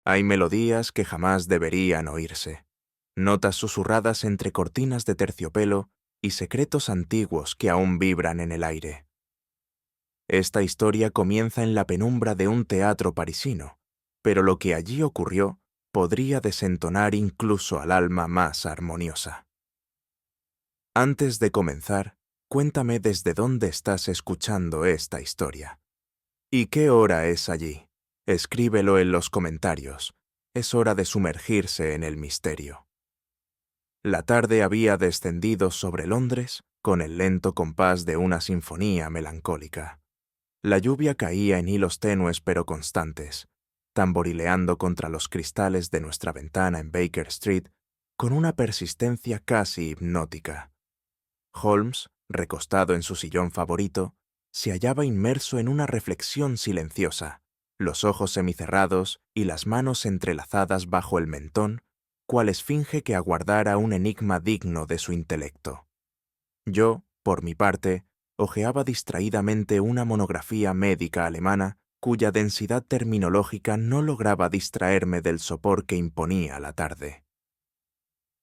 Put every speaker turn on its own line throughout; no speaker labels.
Hay melodías que jamás deberían oírse, notas susurradas entre cortinas de terciopelo y secretos antiguos que aún vibran en el aire. Esta historia comienza en la penumbra de un teatro parisino, pero lo que allí ocurrió podría desentonar incluso al alma más armoniosa. Antes de comenzar, cuéntame desde dónde estás escuchando esta historia. ¿Y qué hora es allí? Escríbelo en los comentarios. Es hora de sumergirse en el misterio. La tarde había descendido sobre Londres con el lento compás de una sinfonía melancólica. La lluvia caía en hilos tenues pero constantes, tamborileando contra los cristales de nuestra ventana en Baker Street con una persistencia casi hipnótica. Holmes, recostado en su sillón favorito, se hallaba inmerso en una reflexión silenciosa, los ojos semicerrados y las manos entrelazadas bajo el mentón, cual esfinge que aguardara un enigma digno de su intelecto. Yo, por mi parte, hojeaba distraídamente una monografía médica alemana cuya densidad terminológica no lograba distraerme del sopor que imponía la tarde.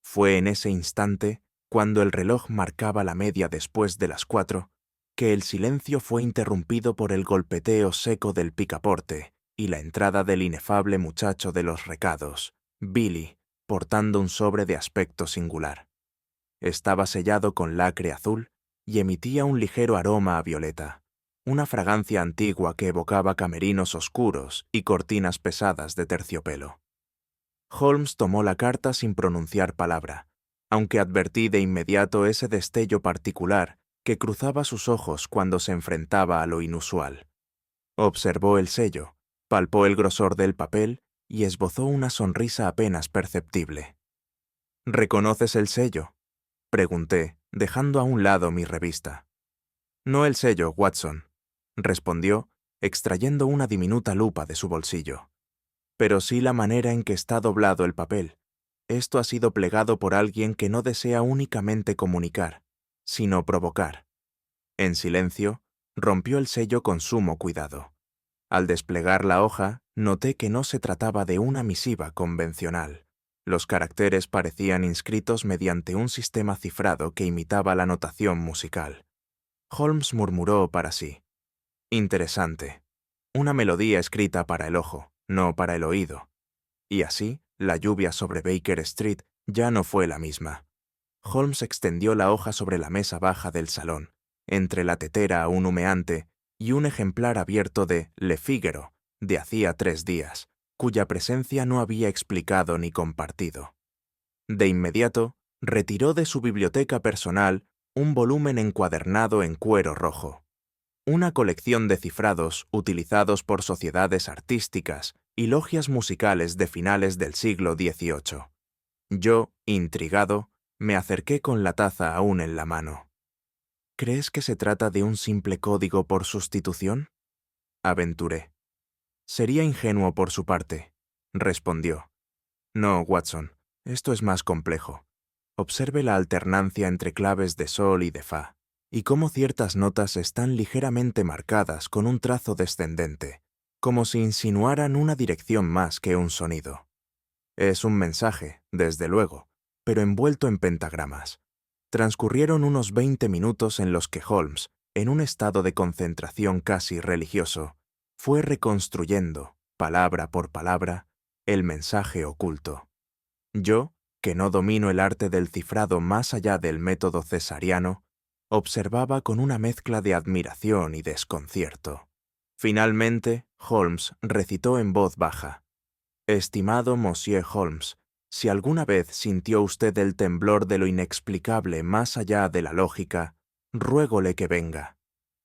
Fue en ese instante, cuando el reloj marcaba la media después de las 4, que el silencio fue interrumpido por el golpeteo seco del picaporte y la entrada del inefable muchacho de los recados, Billy, portando un sobre de aspecto singular. Estaba sellado con lacre azul y emitía un ligero aroma a violeta, una fragancia antigua que evocaba camerinos oscuros y cortinas pesadas de terciopelo. Holmes tomó la carta sin pronunciar palabra, aunque advertí de inmediato ese destello particular que cruzaba sus ojos cuando se enfrentaba a lo inusual. Observó el sello, palpó el grosor del papel y esbozó una sonrisa apenas perceptible. ¿Reconoces el sello?, pregunté, dejando a un lado mi revista. No el sello, Watson, respondió, extrayendo una diminuta lupa de su bolsillo. Pero sí la manera en que está doblado el papel. Esto ha sido plegado por alguien que no desea únicamente comunicar, sino provocar. En silencio, rompió el sello con sumo cuidado. Al desplegar la hoja, noté que no se trataba de una misiva convencional. Los caracteres parecían inscritos mediante un sistema cifrado que imitaba la notación musical. Holmes murmuró para sí: interesante. Una melodía escrita para el ojo, no para el oído. Y así, la lluvia sobre Baker Street ya no fue la misma. Holmes extendió la hoja sobre la mesa baja del salón, entre la tetera aún humeante y un ejemplar abierto de Le Figaro, de hacía 3 días, cuya presencia no había explicado ni compartido. De inmediato, retiró de su biblioteca personal un volumen encuadernado en cuero rojo. Una colección de cifrados utilizados por sociedades artísticas y logias musicales de finales del siglo XVIII. Yo, intrigado, me acerqué con la taza aún en la mano. ¿Crees que se trata de un simple código por sustitución?, aventuré. Sería ingenuo por su parte, respondió. No, Watson, esto es más complejo. Observe la alternancia entre claves de sol y de fa, y cómo ciertas notas están ligeramente marcadas con un trazo descendente, como si insinuaran una dirección más que un sonido. Es un mensaje, desde luego, pero envuelto en pentagramas. Transcurrieron unos 20 minutos en los que Holmes, en un estado de concentración casi religioso, fue reconstruyendo, palabra por palabra, el mensaje oculto. Yo, que no domino el arte del cifrado más allá del método cesariano, observaba con una mezcla de admiración y desconcierto. Finalmente, Holmes recitó en voz baja: «Estimado Monsieur Holmes, si alguna vez sintió usted el temblor de lo inexplicable más allá de la lógica, ruégole que venga.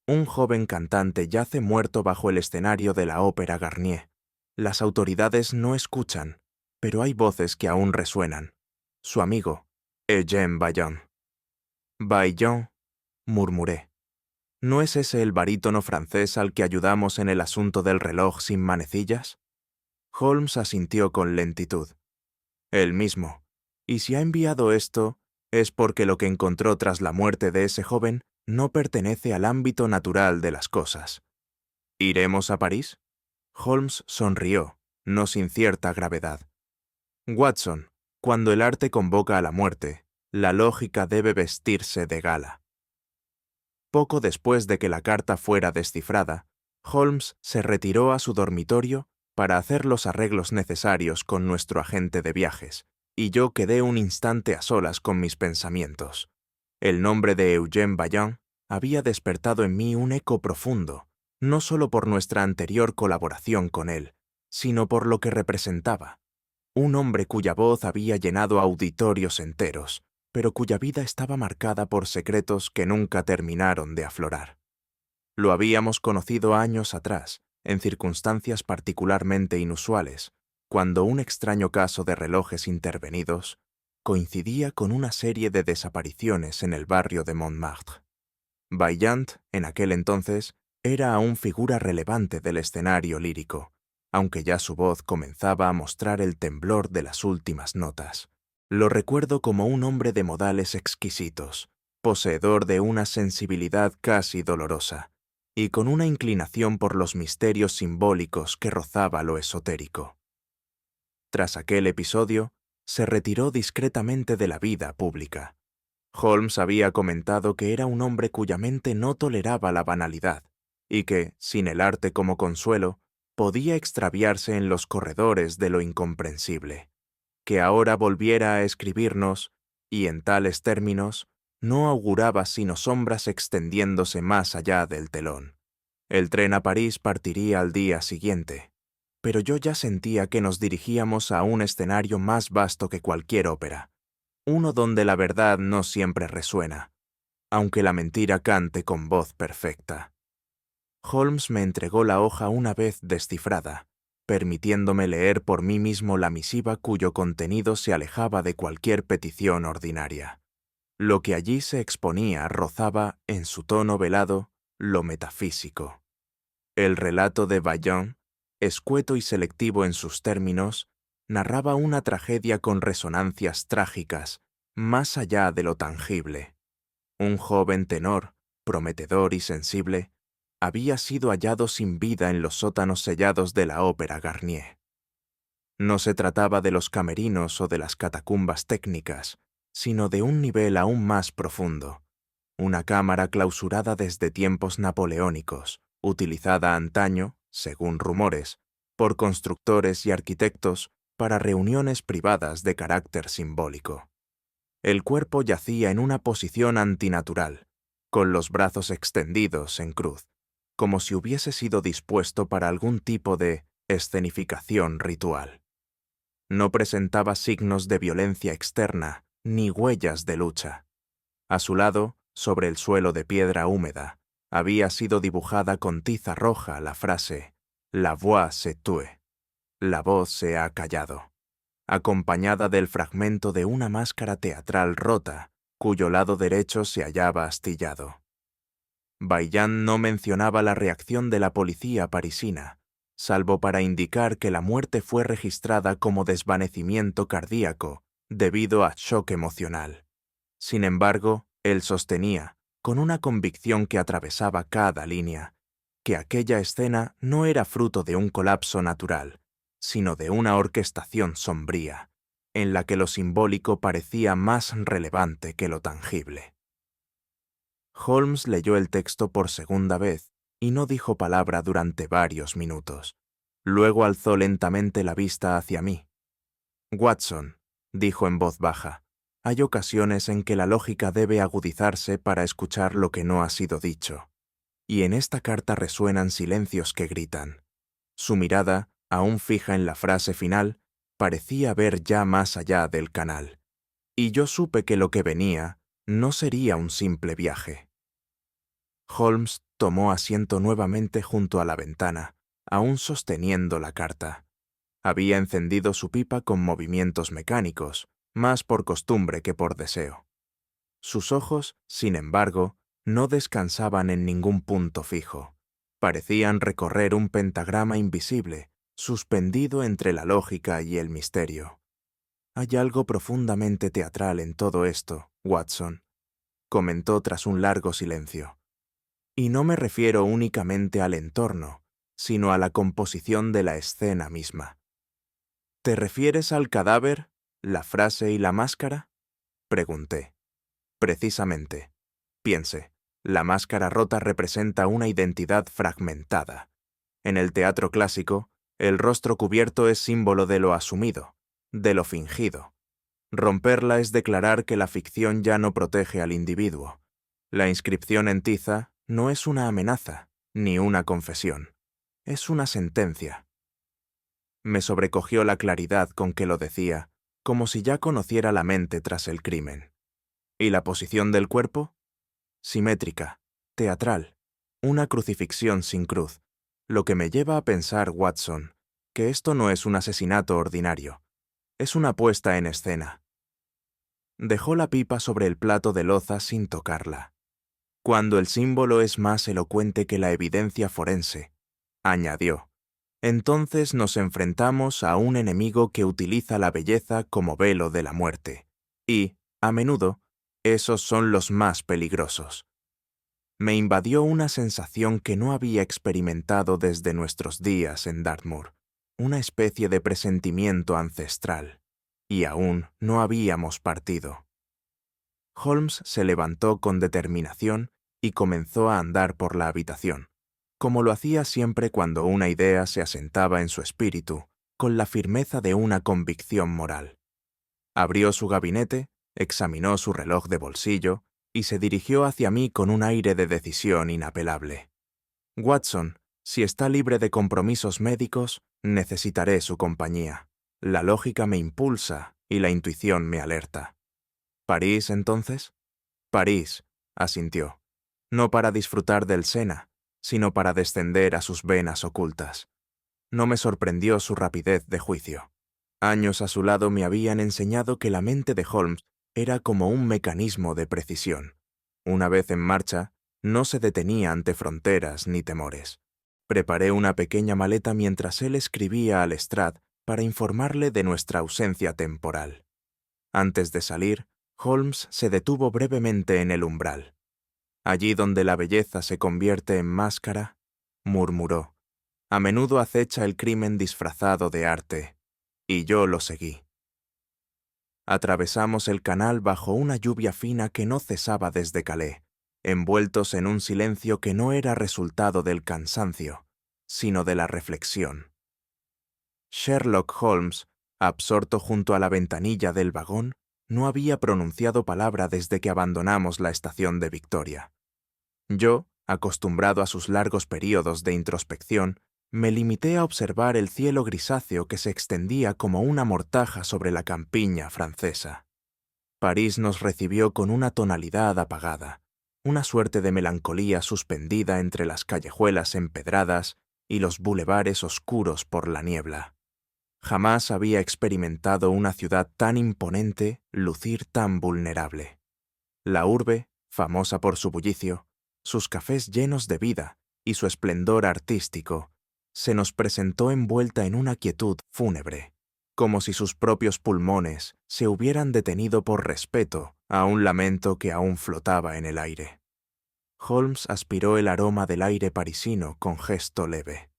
Un joven cantante yace muerto bajo el escenario de la ópera Garnier. Las autoridades no escuchan, pero hay voces que aún resuenan. Su amigo, Eugène Baillon». «Baillon», murmuré. ¿No es ese el barítono francés al que ayudamos en el asunto del reloj sin manecillas? Holmes asintió con lentitud. «El mismo. Y si ha enviado esto, es porque lo que encontró tras la muerte de ese joven no pertenece al ámbito natural de las cosas. ¿Iremos a París?». Holmes sonrió, no sin cierta gravedad. Watson, cuando el arte convoca a la muerte, la lógica debe vestirse de gala. Poco después de que la carta fuera descifrada, Holmes se retiró a su dormitorio para hacer los arreglos necesarios con nuestro agente de viajes, y yo quedé un instante a solas con mis pensamientos. El nombre de Eugène Vaillant había despertado en mí un eco profundo, no solo por nuestra anterior colaboración con él, sino por lo que representaba. Un hombre cuya voz había llenado auditorios enteros, pero cuya vida estaba marcada por secretos que nunca terminaron de aflorar. Lo habíamos conocido años atrás, en circunstancias particularmente inusuales, cuando un extraño caso de relojes intervenidos coincidía con una serie de desapariciones en el barrio de Montmartre. Vaillant, en aquel entonces, era aún figura relevante del escenario lírico, aunque ya su voz comenzaba a mostrar el temblor de las últimas notas. Lo recuerdo como un hombre de modales exquisitos, poseedor de una sensibilidad casi dolorosa, y con una inclinación por los misterios simbólicos que rozaba lo esotérico. Tras aquel episodio, se retiró discretamente de la vida pública. Holmes había comentado que era un hombre cuya mente no toleraba la banalidad, y que, sin el arte como consuelo, podía extraviarse en los corredores de lo incomprensible. Que ahora volviera a escribirnos, y en tales términos, no auguraba sino sombras extendiéndose más allá del telón. El tren a París partiría al día siguiente, pero yo ya sentía que nos dirigíamos a un escenario más vasto que cualquier ópera, uno donde la verdad no siempre resuena, aunque la mentira cante con voz perfecta. Holmes me entregó la hoja una vez descifrada, permitiéndome leer por mí mismo la misiva cuyo contenido se alejaba de cualquier petición ordinaria. Lo que allí se exponía rozaba, en su tono velado, lo metafísico. El relato de Vaillant, escueto y selectivo en sus términos, narraba una tragedia con resonancias trágicas, más allá de lo tangible. Un joven tenor, prometedor y sensible, había sido hallado sin vida en los sótanos sellados de la Ópera Garnier. No se trataba de los camerinos o de las catacumbas técnicas, sino de un nivel aún más profundo, una cámara clausurada desde tiempos napoleónicos, utilizada antaño, según rumores, por constructores y arquitectos para reuniones privadas de carácter simbólico. El cuerpo yacía en una posición antinatural, con los brazos extendidos en cruz, como si hubiese sido dispuesto para algún tipo de escenificación ritual. No presentaba signos de violencia externa ni huellas de lucha. A su lado, sobre el suelo de piedra húmeda, había sido dibujada con tiza roja la frase «La voix se tue», la voz se ha callado, acompañada del fragmento de una máscara teatral rota, cuyo lado derecho se hallaba astillado. Vaillant no mencionaba la reacción de la policía parisina, salvo para indicar que la muerte fue registrada como desvanecimiento cardíaco debido a shock emocional. Sin embargo, él sostenía, con una convicción que atravesaba cada línea, que aquella escena no era fruto de un colapso natural, sino de una orquestación sombría, en la que lo simbólico parecía más relevante que lo tangible. Holmes leyó el texto por segunda vez y no dijo palabra durante varios minutos. Luego alzó lentamente la vista hacia mí. «Watson», dijo en voz baja, «hay ocasiones en que la lógica debe agudizarse para escuchar lo que no ha sido dicho. Y en esta carta resuenan silencios que gritan». Su mirada, aún fija en la frase final, parecía ver ya más allá del canal. Y yo supe que lo que venía no sería un simple viaje. Holmes tomó asiento nuevamente junto a la ventana, aún sosteniendo la carta. Había encendido su pipa con movimientos mecánicos, más por costumbre que por deseo. Sus ojos, sin embargo, no descansaban en ningún punto fijo. Parecían recorrer un pentagrama invisible, suspendido entre la lógica y el misterio. «Hay algo profundamente teatral en todo esto, Watson», comentó tras un largo silencio. «Y no me refiero únicamente al entorno, sino a la composición de la escena misma. ¿Te refieres al cadáver, la frase y la máscara? Pregunté. Precisamente. Piense, la máscara rota representa una identidad fragmentada. En el teatro clásico, el rostro cubierto es símbolo de lo asumido, de lo fingido. Romperla es declarar que la ficción ya no protege al individuo. La inscripción en tiza no es una amenaza, ni una confesión. Es una sentencia. Me sobrecogió la claridad con que lo decía, como si ya conociera la mente tras el crimen. ¿Y la posición del cuerpo? Simétrica, teatral, una crucifixión sin cruz, lo que me lleva a pensar, Watson, que esto no es un asesinato ordinario, es una puesta en escena. Dejó la pipa sobre el plato de loza sin tocarla. Cuando el símbolo es más elocuente que la evidencia forense, añadió, entonces nos enfrentamos a un enemigo que utiliza la belleza como velo de la muerte, y, a menudo, esos son los más peligrosos. Me invadió una sensación que no había experimentado desde nuestros días en Dartmoor, una especie de presentimiento ancestral, y aún no habíamos partido. Holmes se levantó con determinación y comenzó a andar por la habitación, como lo hacía siempre cuando una idea se asentaba en su espíritu, con la firmeza de una convicción moral. Abrió su gabinete, examinó su reloj de bolsillo y se dirigió hacia mí con un aire de decisión inapelable. Watson, si está libre de compromisos médicos, necesitaré su compañía. La lógica me impulsa y la intuición me alerta. ¿París, entonces? París, asintió. No para disfrutar del Sena, sino para descender a sus venas ocultas. No me sorprendió su rapidez de juicio. Años a su lado me habían enseñado que la mente de Holmes era como un mecanismo de precisión. Una vez en marcha, no se detenía ante fronteras ni temores. Preparé una pequeña maleta mientras él escribía a Lestrade para informarle de nuestra ausencia temporal. Antes de salir, Holmes se detuvo brevemente en el umbral. Allí donde la belleza se convierte en máscara, murmuró, a menudo acecha el crimen disfrazado de arte, y yo lo seguí. Atravesamos el canal bajo una lluvia fina que no cesaba desde Calais, envueltos en un silencio que no era resultado del cansancio, sino de la reflexión. Sherlock Holmes, absorto junto a la ventanilla del vagón, no había pronunciado palabra desde que abandonamos la estación de Victoria. Yo, acostumbrado a sus largos períodos de introspección, me limité a observar el cielo grisáceo que se extendía como una mortaja sobre la campiña francesa. París nos recibió con una tonalidad apagada, una suerte de melancolía suspendida entre las callejuelas empedradas y los bulevares oscuros por la niebla. Jamás había experimentado una ciudad tan imponente lucir tan vulnerable. La urbe, famosa por su bullicio, sus cafés llenos de vida y su esplendor artístico, se nos presentó envuelta en una quietud fúnebre, como si sus propios pulmones se hubieran detenido por respeto a un lamento que aún flotaba en el aire. Holmes aspiró el aroma del aire parisino con gesto leve.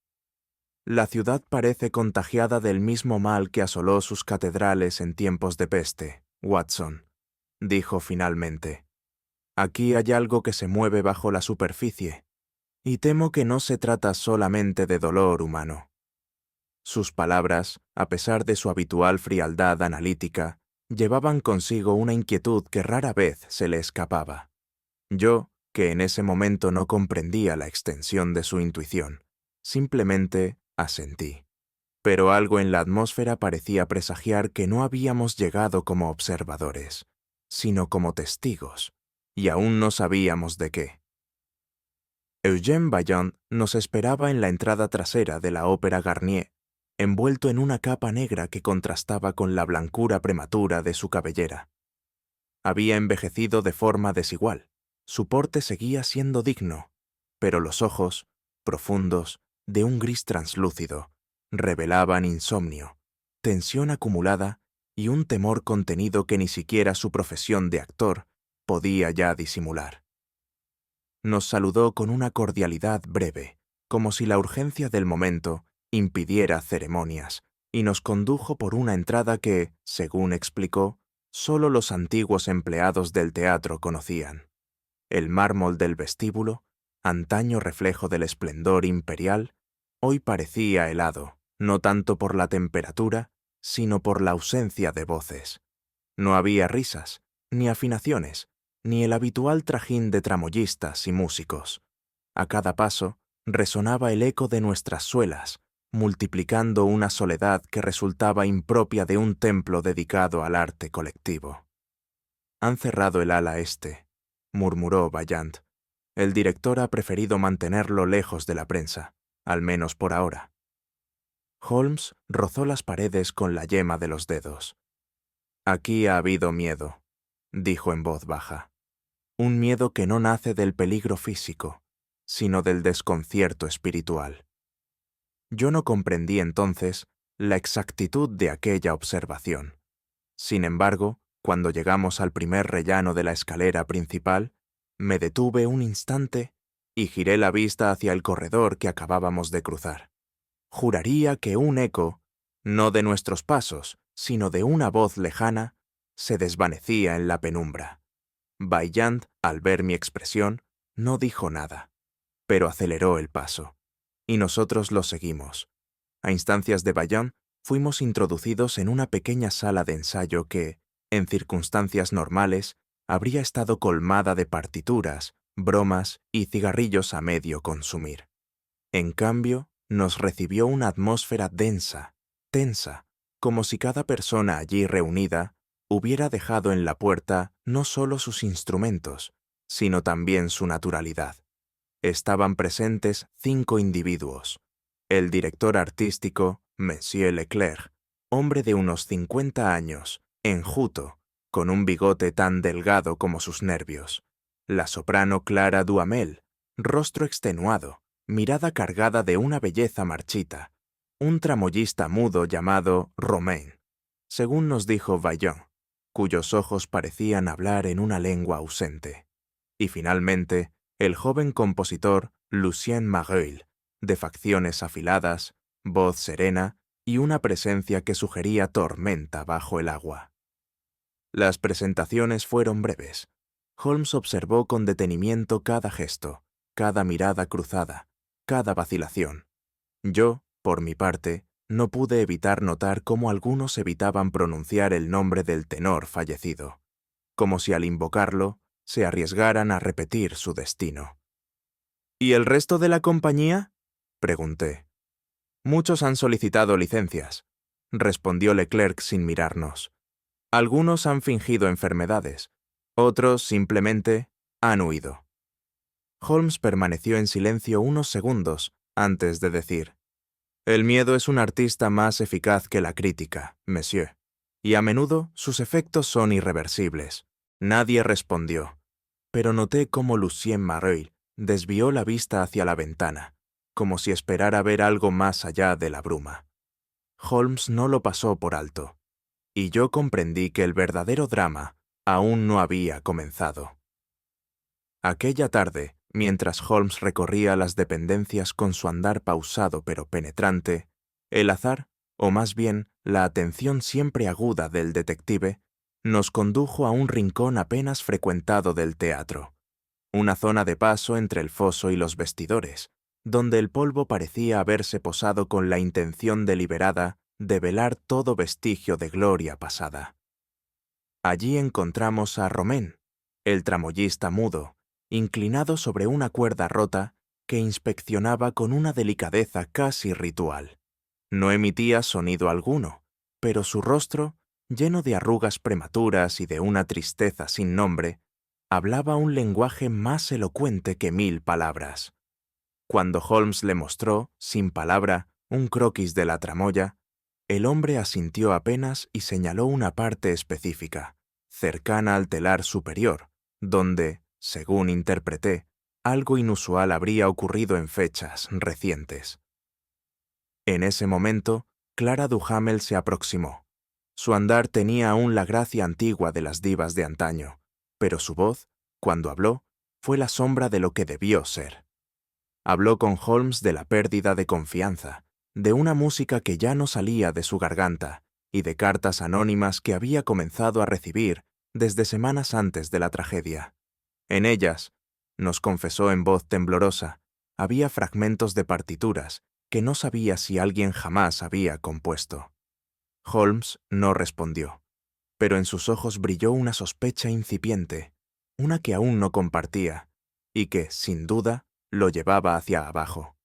La ciudad parece contagiada del mismo mal que asoló sus catedrales en tiempos de peste, Watson, dijo finalmente. Aquí hay algo que se mueve bajo la superficie, y temo que no se trata solamente de dolor humano. Sus palabras, a pesar de su habitual frialdad analítica, llevaban consigo una inquietud que rara vez se le escapaba. Yo, que en ese momento no comprendía la extensión de su intuición, simplemente asentí. Pero algo en la atmósfera parecía presagiar que no habíamos llegado como observadores, sino como testigos, y aún no sabíamos de qué. Eugène Vaillant nos esperaba en la entrada trasera de la Ópera Garnier, envuelto en una capa negra que contrastaba con la blancura prematura de su cabellera. Había envejecido de forma desigual, su porte seguía siendo digno, pero los ojos, profundos, de un gris translúcido, revelaban insomnio, tensión acumulada y un temor contenido que ni siquiera su profesión de actor podía ya disimular. Nos saludó con una cordialidad breve, como si la urgencia del momento impidiera ceremonias, y nos condujo por una entrada que, según explicó, solo los antiguos empleados del teatro conocían. El mármol del vestíbulo, antaño reflejo del esplendor imperial, hoy parecía helado, no tanto por la temperatura, sino por la ausencia de voces. No había risas, ni afinaciones, ni el habitual trajín de tramoyistas y músicos. A cada paso resonaba el eco de nuestras suelas, multiplicando una soledad que resultaba impropia de un templo dedicado al arte colectivo. «Han cerrado el ala este», murmuró Vaillant. «El director ha preferido mantenerlo lejos de la prensa, al menos por ahora». Holmes rozó las paredes con la yema de los dedos. «Aquí ha habido miedo», dijo en voz baja. «Un miedo que no nace del peligro físico, sino del desconcierto espiritual». Yo no comprendí entonces la exactitud de aquella observación. Sin embargo, cuando llegamos al primer rellano de la escalera principal, me detuve un instante y giré la vista hacia el corredor que acabábamos de cruzar. Juraría que un eco, no de nuestros pasos, sino de una voz lejana, se desvanecía en la penumbra. Vaillant, al ver mi expresión, no dijo nada, pero aceleró el paso, y nosotros lo seguimos. A instancias de Vaillant, fuimos introducidos en una pequeña sala de ensayo que, en circunstancias normales, habría estado colmada de partituras, bromas y cigarrillos a medio consumir. En cambio, nos recibió una atmósfera densa, tensa, como si cada persona allí reunida hubiera dejado en la puerta no solo sus instrumentos, sino también su naturalidad. Estaban presentes 5 individuos. El director artístico, Monsieur Leclerc, hombre de unos 50 años, enjuto, con un bigote tan delgado como sus nervios. La soprano Clara Duhamel, rostro extenuado, mirada cargada de una belleza marchita. Un tramoyista mudo llamado Romain, según nos dijo Vaillant, cuyos ojos parecían hablar en una lengua ausente. Y finalmente, el joven compositor Lucien Mareuil, de facciones afiladas, voz serena y una presencia que sugería tormenta bajo el agua. Las presentaciones fueron breves. Holmes observó con detenimiento cada gesto, cada mirada cruzada, cada vacilación. Yo, por mi parte, no pude evitar notar cómo algunos evitaban pronunciar el nombre del tenor fallecido, como si al invocarlo se arriesgaran a repetir su destino. «¿Y el resto de la compañía?», pregunté. «Muchos han solicitado licencias», respondió Leclerc sin mirarnos. «Algunos han fingido enfermedades, otros simplemente han huido». Holmes permaneció en silencio unos segundos antes de decir: «El miedo es un artista más eficaz que la crítica, monsieur, y a menudo sus efectos son irreversibles». Nadie respondió, pero noté cómo Lucien Mareuil desvió la vista hacia la ventana, como si esperara ver algo más allá de la bruma. Holmes no lo pasó por alto, y yo comprendí que el verdadero drama aún no había comenzado. Aquella tarde, mientras Holmes recorría las dependencias con su andar pausado pero penetrante, el azar, o más bien la atención siempre aguda del detective, nos condujo a un rincón apenas frecuentado del teatro, una zona de paso entre el foso y los vestidores, donde el polvo parecía haberse posado con la intención deliberada de velar todo vestigio de gloria pasada. Allí encontramos a Romain, el tramoyista mudo, inclinado sobre una cuerda rota que inspeccionaba con una delicadeza casi ritual. No emitía sonido alguno, pero su rostro, lleno de arrugas prematuras y de una tristeza sin nombre, hablaba un lenguaje más elocuente que 1000 palabras. Cuando Holmes le mostró, sin palabra, un croquis de la tramoya, el hombre asintió apenas y señaló una parte específica, cercana al telar superior, donde, según interpreté, algo inusual habría ocurrido en fechas recientes. En ese momento, Clara Duhamel se aproximó. Su andar tenía aún la gracia antigua de las divas de antaño, pero su voz, cuando habló, fue la sombra de lo que debió ser. Habló con Holmes de la pérdida de confianza, de una música que ya no salía de su garganta y de cartas anónimas que había comenzado a recibir desde semanas antes de la tragedia. En ellas, nos confesó en voz temblorosa, había fragmentos de partituras que no sabía si alguien jamás había compuesto. Holmes no respondió, pero en sus ojos brilló una sospecha incipiente, una que aún no compartía, y que, sin duda, lo llevaba hacia abajo.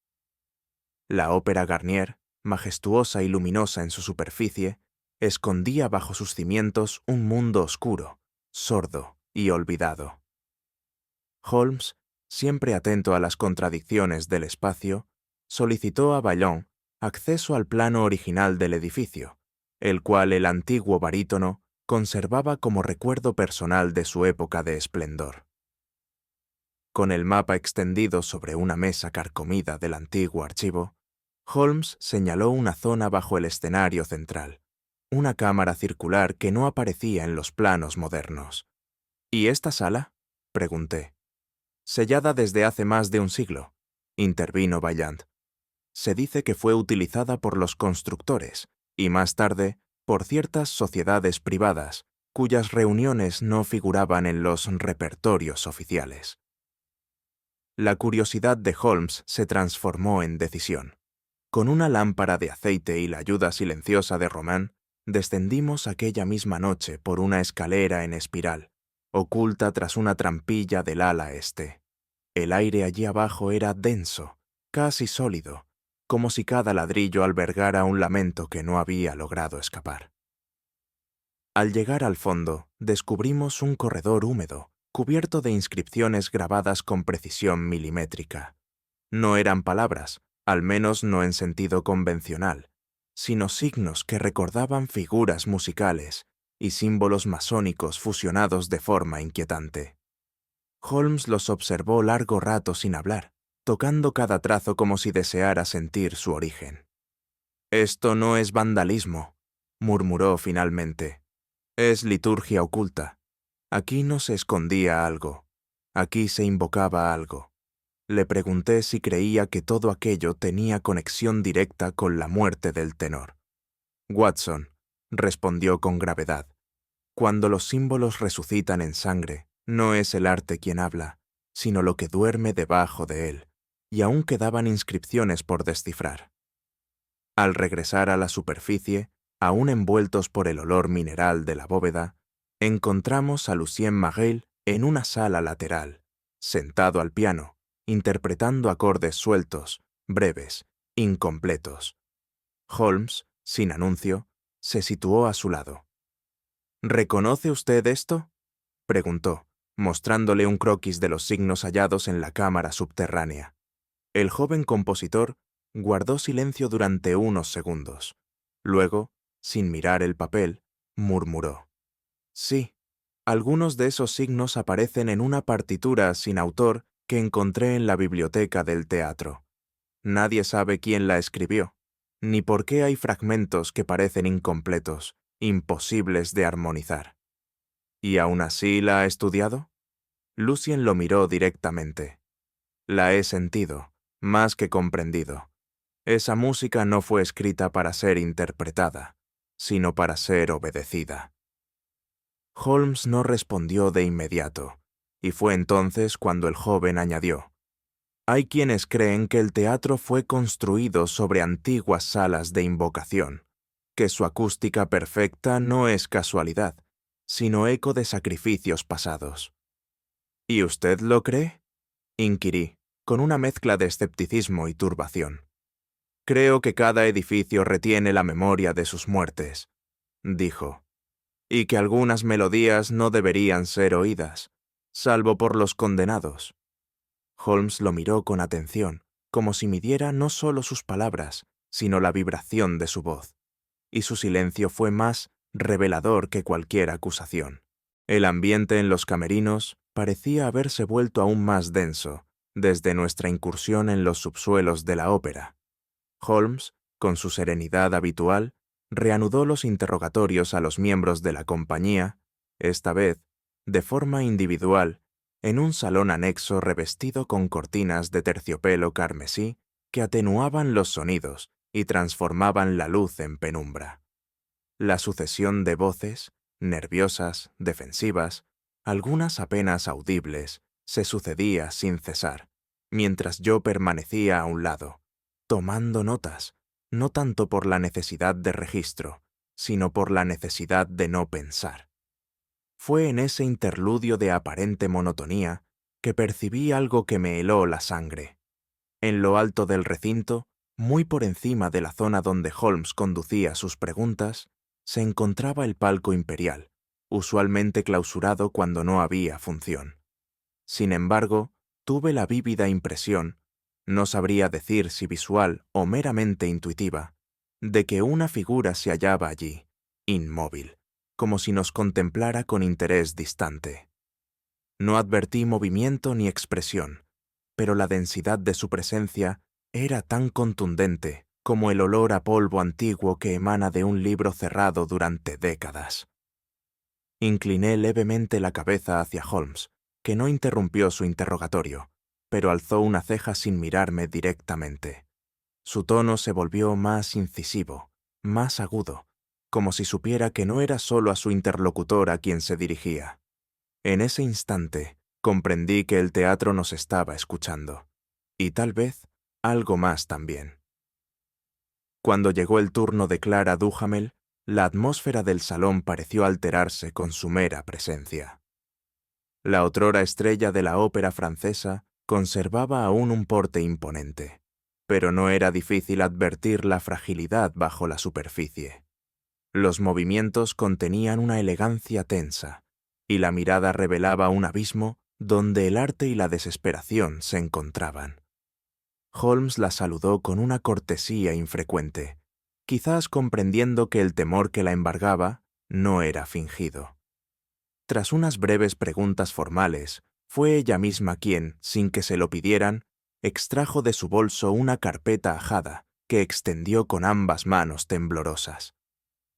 La ópera Garnier, majestuosa y luminosa en su superficie, escondía bajo sus cimientos un mundo oscuro, sordo y olvidado. Holmes, siempre atento a las contradicciones del espacio, solicitó a Vallon acceso al plano original del edificio, el cual el antiguo barítono conservaba como recuerdo personal de su época de esplendor. Con el mapa extendido sobre una mesa carcomida del antiguo archivo, Holmes señaló una zona bajo el escenario central, una cámara circular que no aparecía en los planos modernos. ¿Y esta sala?, pregunté. Sellada desde hace más de un siglo, intervino Vaillant. Se dice que fue utilizada por los constructores y más tarde por ciertas sociedades privadas cuyas reuniones no figuraban en los repertorios oficiales. La curiosidad de Holmes se transformó en decisión. Con una lámpara de aceite y la ayuda silenciosa de Romain, descendimos aquella misma noche por una escalera en espiral, oculta tras una trampilla del ala este. El aire allí abajo era denso, casi sólido, como si cada ladrillo albergara un lamento que no había logrado escapar. Al llegar al fondo, descubrimos un corredor húmedo, cubierto de inscripciones grabadas con precisión milimétrica. No eran palabras, al menos no en sentido convencional, sino signos que recordaban figuras musicales y símbolos masónicos fusionados de forma inquietante. Holmes los observó largo rato sin hablar, tocando cada trazo como si deseara sentir su origen. «Esto no es vandalismo», murmuró finalmente. «Es liturgia oculta. Aquí no se escondía algo. Aquí se invocaba algo». Le pregunté si creía que todo aquello tenía conexión directa con la muerte del tenor. «Watson», respondió con gravedad, «cuando los símbolos resucitan en sangre, no es el arte quien habla, sino lo que duerme debajo de él, y aún quedaban inscripciones por descifrar». Al regresar a la superficie, aún envueltos por el olor mineral de la bóveda, encontramos a Lucien Mareil en una sala lateral, sentado al piano, interpretando acordes sueltos, breves, incompletos. Holmes, sin anuncio, se situó a su lado. «¿Reconoce usted esto?», preguntó, mostrándole un croquis de los signos hallados en la cámara subterránea. El joven compositor guardó silencio durante unos segundos. Luego, sin mirar el papel, murmuró. «Sí, algunos de esos signos aparecen en una partitura sin autor que encontré en la biblioteca del teatro. Nadie sabe quién la escribió, ni por qué hay fragmentos que parecen incompletos, imposibles de armonizar». «¿Y aún así la ha estudiado?». Lucien lo miró directamente. «La he sentido, más que comprendido. Esa música no fue escrita para ser interpretada, sino para ser obedecida». Holmes no respondió de inmediato, y fue entonces cuando el joven añadió: «Hay quienes creen que el teatro fue construido sobre antiguas salas de invocación, que su acústica perfecta no es casualidad, sino eco de sacrificios pasados». «¿Y usted lo cree?», inquirí, con una mezcla de escepticismo y turbación. «Creo que cada edificio retiene la memoria de sus muertes», dijo, «y que algunas melodías no deberían ser oídas, salvo por los condenados». Holmes lo miró con atención, como si midiera no solo sus palabras, sino la vibración de su voz, y su silencio fue más revelador que cualquier acusación. El ambiente en los camerinos parecía haberse vuelto aún más denso desde nuestra incursión en los subsuelos de la ópera. Holmes, con su serenidad habitual, reanudó los interrogatorios a los miembros de la compañía, esta vez, de forma individual, en un salón anexo revestido con cortinas de terciopelo carmesí que atenuaban los sonidos y transformaban la luz en penumbra. La sucesión de voces, nerviosas, defensivas, algunas apenas audibles, se sucedía sin cesar, mientras yo permanecía a un lado, tomando notas, no tanto por la necesidad de registro, sino por la necesidad de no pensar. Fue en ese interludio de aparente monotonía que percibí algo que me heló la sangre. En lo alto del recinto, muy por encima de la zona donde Holmes conducía sus preguntas, se encontraba el palco imperial, usualmente clausurado cuando no había función. Sin embargo, tuve la vívida impresión, no sabría decir si visual o meramente intuitiva, de que una figura se hallaba allí, inmóvil, como si nos contemplara con interés distante. No advertí movimiento ni expresión, pero la densidad de su presencia era tan contundente como el olor a polvo antiguo que emana de un libro cerrado durante décadas. Incliné levemente la cabeza hacia Holmes, que no interrumpió su interrogatorio, pero alzó una ceja sin mirarme directamente. Su tono se volvió más incisivo, más agudo, como si supiera que no era solo a su interlocutor a quien se dirigía. En ese instante, comprendí que el teatro nos estaba escuchando, y tal vez algo más también. Cuando llegó el turno de Clara Duhamel, la atmósfera del salón pareció alterarse con su mera presencia. La otrora estrella de la ópera francesa conservaba aún un porte imponente, pero no era difícil advertir la fragilidad bajo la superficie. Los movimientos contenían una elegancia tensa, y la mirada revelaba un abismo donde el arte y la desesperación se encontraban. Holmes la saludó con una cortesía infrecuente, quizás comprendiendo que el temor que la embargaba no era fingido. Tras unas breves preguntas formales, fue ella misma quien, sin que se lo pidieran, extrajo de su bolso una carpeta ajada que extendió con ambas manos temblorosas.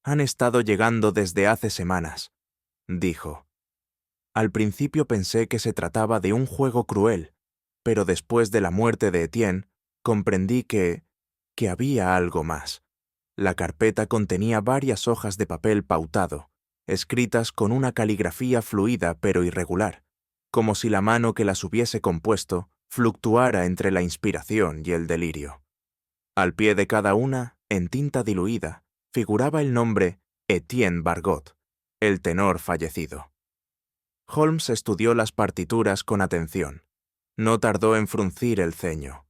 «Han estado llegando desde hace semanas», dijo. Al principio pensé que se trataba de un juego cruel, pero después de la muerte de Etienne, comprendí que había algo más. La carpeta contenía varias hojas de papel pautado, escritas con una caligrafía fluida pero irregular, como si la mano que las hubiese compuesto fluctuara entre la inspiración y el delirio. Al pie de cada una, en tinta diluida, figuraba el nombre Etienne Bargot, el tenor fallecido. Holmes estudió las partituras con atención. No tardó en fruncir el ceño.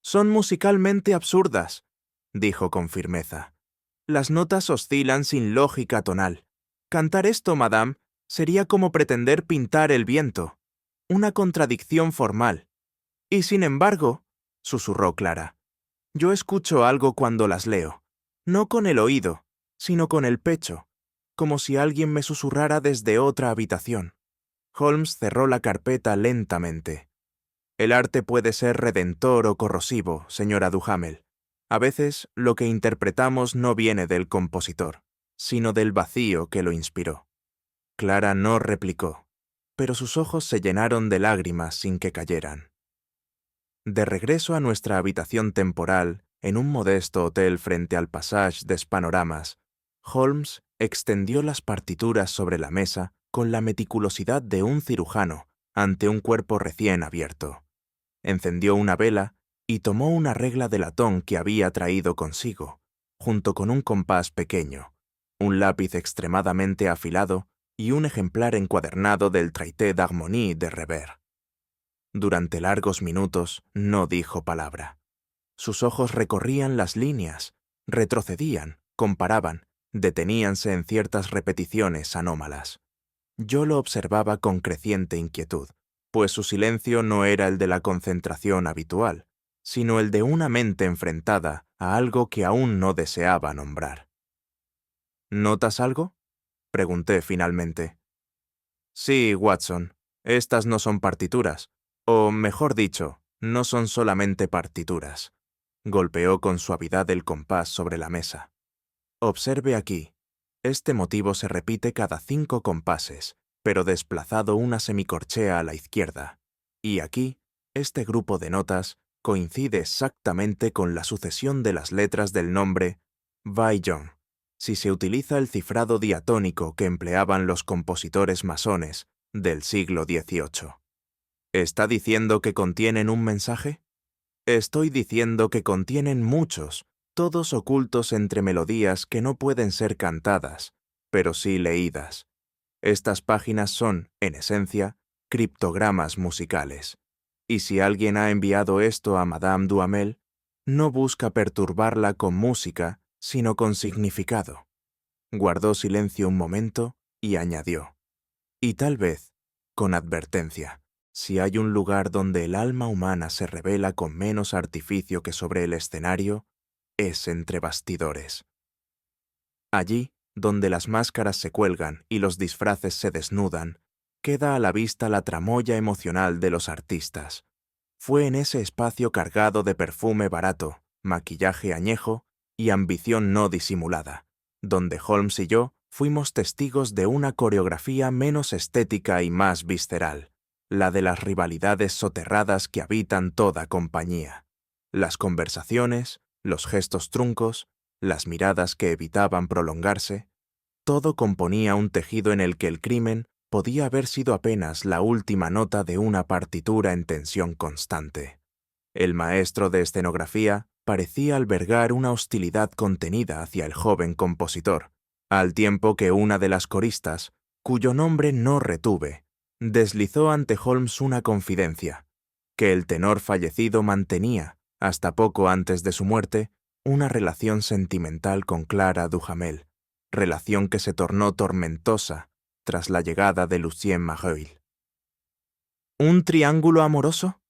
«Son musicalmente absurdas», dijo con firmeza. «Las notas oscilan sin lógica tonal. Cantar esto, madame, sería como pretender pintar el viento. Una contradicción formal. Y sin embargo», susurró Clara, «yo escucho algo cuando las leo. No con el oído, sino con el pecho, como si alguien me susurrara desde otra habitación». Holmes cerró la carpeta lentamente. «El arte puede ser redentor o corrosivo, señora Duhamel. A veces lo que interpretamos no viene del compositor, sino del vacío que lo inspiró». Clara no replicó, pero sus ojos se llenaron de lágrimas sin que cayeran. De regreso a nuestra habitación temporal, en un modesto hotel frente al Passage des Panoramas, Holmes extendió las partituras sobre la mesa con la meticulosidad de un cirujano ante un cuerpo recién abierto. Encendió una vela y tomó una regla de latón que había traído consigo, junto con un compás pequeño, un lápiz extremadamente afilado y un ejemplar encuadernado del Traité d'harmonie de Revers. Durante largos minutos no dijo palabra. Sus ojos recorrían las líneas, retrocedían, comparaban, deteníanse en ciertas repeticiones anómalas. Yo lo observaba con creciente inquietud, pues su silencio no era el de la concentración habitual, sino el de una mente enfrentada a algo que aún no deseaba nombrar. «¿Notas algo?», pregunté finalmente. «Sí, Watson, estas no son partituras, o mejor dicho, no son solamente partituras». Golpeó con suavidad el compás sobre la mesa. «Observe aquí. Este motivo se repite cada 5 compases, pero desplazado una semicorchea a la izquierda. Y aquí, este grupo de notas coincide exactamente con la sucesión de las letras del nombre Baillon, si se utiliza el cifrado diatónico que empleaban los compositores masones del siglo XVIII. ¿Está diciendo que contienen un mensaje? Estoy diciendo que contienen muchos, todos ocultos entre melodías que no pueden ser cantadas, pero sí leídas. Estas páginas son, en esencia, criptogramas musicales. Y si alguien ha enviado esto a Madame Duhamel, no busca perturbarla con música, sino con significado. Guardó silencio un momento y añadió: y tal vez, con advertencia, si hay un lugar donde el alma humana se revela con menos artificio que sobre el escenario, es entre bastidores. Allí, donde las máscaras se cuelgan y los disfraces se desnudan, queda a la vista la tramoya emocional de los artistas. Fue en ese espacio cargado de perfume barato, maquillaje añejo y ambición no disimulada, donde Holmes y yo fuimos testigos de una coreografía menos estética y más visceral, la de las rivalidades soterradas que habitan toda compañía. Las conversaciones, los gestos truncos, las miradas que evitaban prolongarse, todo componía un tejido en el que el crimen podía haber sido apenas la última nota de una partitura en tensión constante. El maestro de escenografía parecía albergar una hostilidad contenida hacia el joven compositor, al tiempo que una de las coristas, cuyo nombre no retuve, deslizó ante Holmes una confidencia, que el tenor fallecido mantenía, hasta poco antes de su muerte, una relación sentimental con Clara Duhamel, relación que se tornó tormentosa tras la llegada de Lucien Mareuil. ¿Un triángulo amoroso?,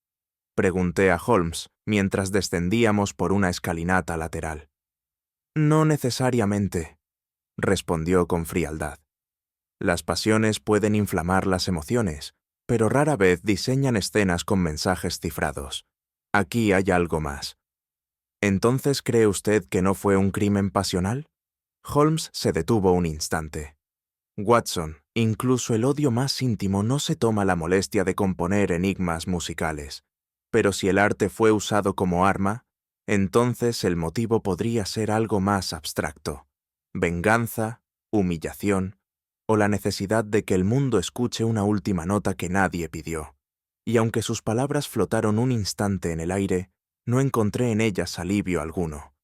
pregunté a Holmes mientras descendíamos por una escalinata lateral. No necesariamente, respondió con frialdad. Las pasiones pueden inflamar las emociones, pero rara vez diseñan escenas con mensajes cifrados. Aquí hay algo más. ¿Entonces cree usted que no fue un crimen pasional? Holmes se detuvo un instante. Watson, incluso el odio más íntimo no se toma la molestia de componer enigmas musicales. Pero si el arte fue usado como arma, entonces el motivo podría ser algo más abstracto: venganza, humillación, o la necesidad de que el mundo escuche una última nota que nadie pidió. Y aunque sus palabras flotaron un instante en el aire, no encontré en ellas alivio alguno.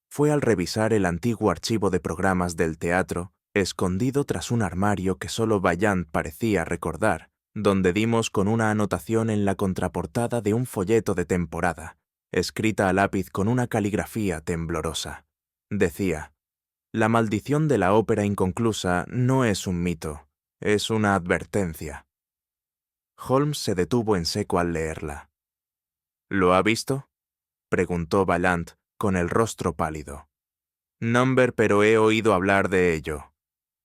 Fue al revisar el antiguo archivo de programas del teatro, escondido tras un armario que solo Vaillant parecía recordar, donde dimos con una anotación en la contraportada de un folleto de temporada, escrita a lápiz con una caligrafía temblorosa. Decía: la maldición de la ópera inconclusa no es un mito, es una advertencia. Holmes se detuvo en seco al leerla. ¿Lo ha visto?, preguntó Vaillant con el rostro pálido. Number, pero he oído hablar de ello.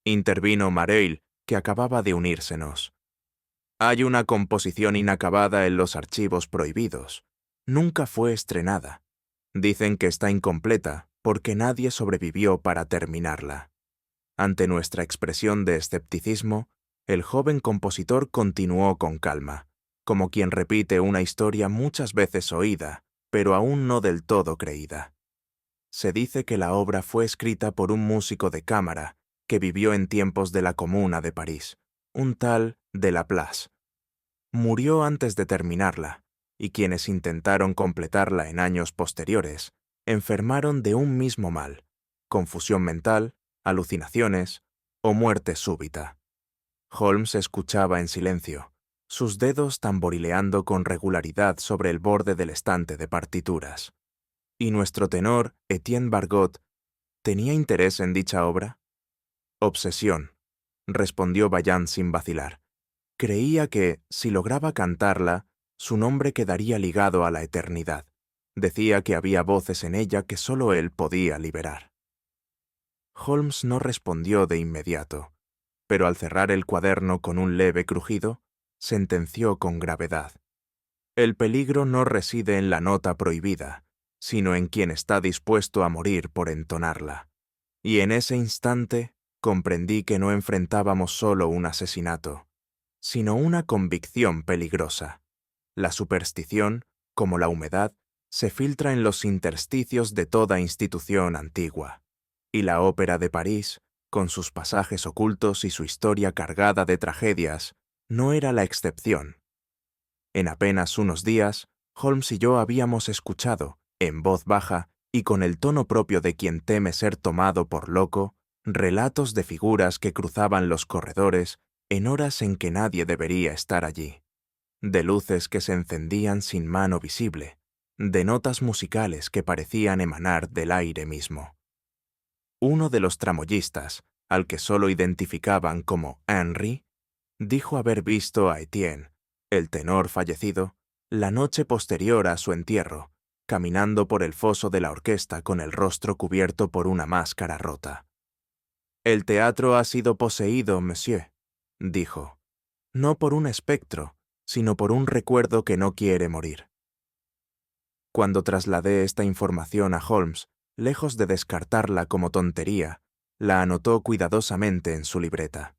Intervino Mareuil, que acababa de unírsenos. Hay una composición inacabada en los archivos prohibidos. Nunca fue estrenada. Dicen que está incompleta porque nadie sobrevivió para terminarla. Ante nuestra expresión de escepticismo, el joven compositor continuó con calma, como quien repite una historia muchas veces oída, pero aún no del todo creída. Se dice que la obra fue escrita por un músico de cámara que vivió en tiempos de la Comuna de París, un tal de Laplace. Murió antes de terminarla, y quienes intentaron completarla en años posteriores enfermaron de un mismo mal: confusión mental, alucinaciones o muerte súbita. Holmes escuchaba en silencio, sus dedos tamborileando con regularidad sobre el borde del estante de partituras. ¿Y nuestro tenor, Etienne Bargot, tenía interés en dicha obra? Obsesión, respondió Vaillant sin vacilar. Creía que, si lograba cantarla, su nombre quedaría ligado a la eternidad. Decía que había voces en ella que solo él podía liberar. Holmes no respondió de inmediato, pero al cerrar el cuaderno con un leve crujido, sentenció con gravedad: el peligro no reside en la nota prohibida, sino en quien está dispuesto a morir por entonarla. Y en ese instante comprendí que no enfrentábamos solo un asesinato, sino una convicción peligrosa. La superstición, como la humedad, se filtra en los intersticios de toda institución antigua. Y la Ópera de París, con sus pasajes ocultos y su historia cargada de tragedias, no era la excepción. En apenas unos días, Holmes y yo habíamos escuchado, en voz baja y con el tono propio de quien teme ser tomado por loco, relatos de figuras que cruzaban los corredores en horas en que nadie debería estar allí, de luces que se encendían sin mano visible, de notas musicales que parecían emanar del aire mismo. Uno de los tramoyistas, al que solo identificaban como Henry, dijo haber visto a Etienne, el tenor fallecido, la noche posterior a su entierro, caminando por el foso de la orquesta con el rostro cubierto por una máscara rota. «El teatro ha sido poseído, monsieur», dijo, «no por un espectro, sino por un recuerdo que no quiere morir». Cuando trasladé esta información a Holmes, lejos de descartarla como tontería, la anotó cuidadosamente en su libreta.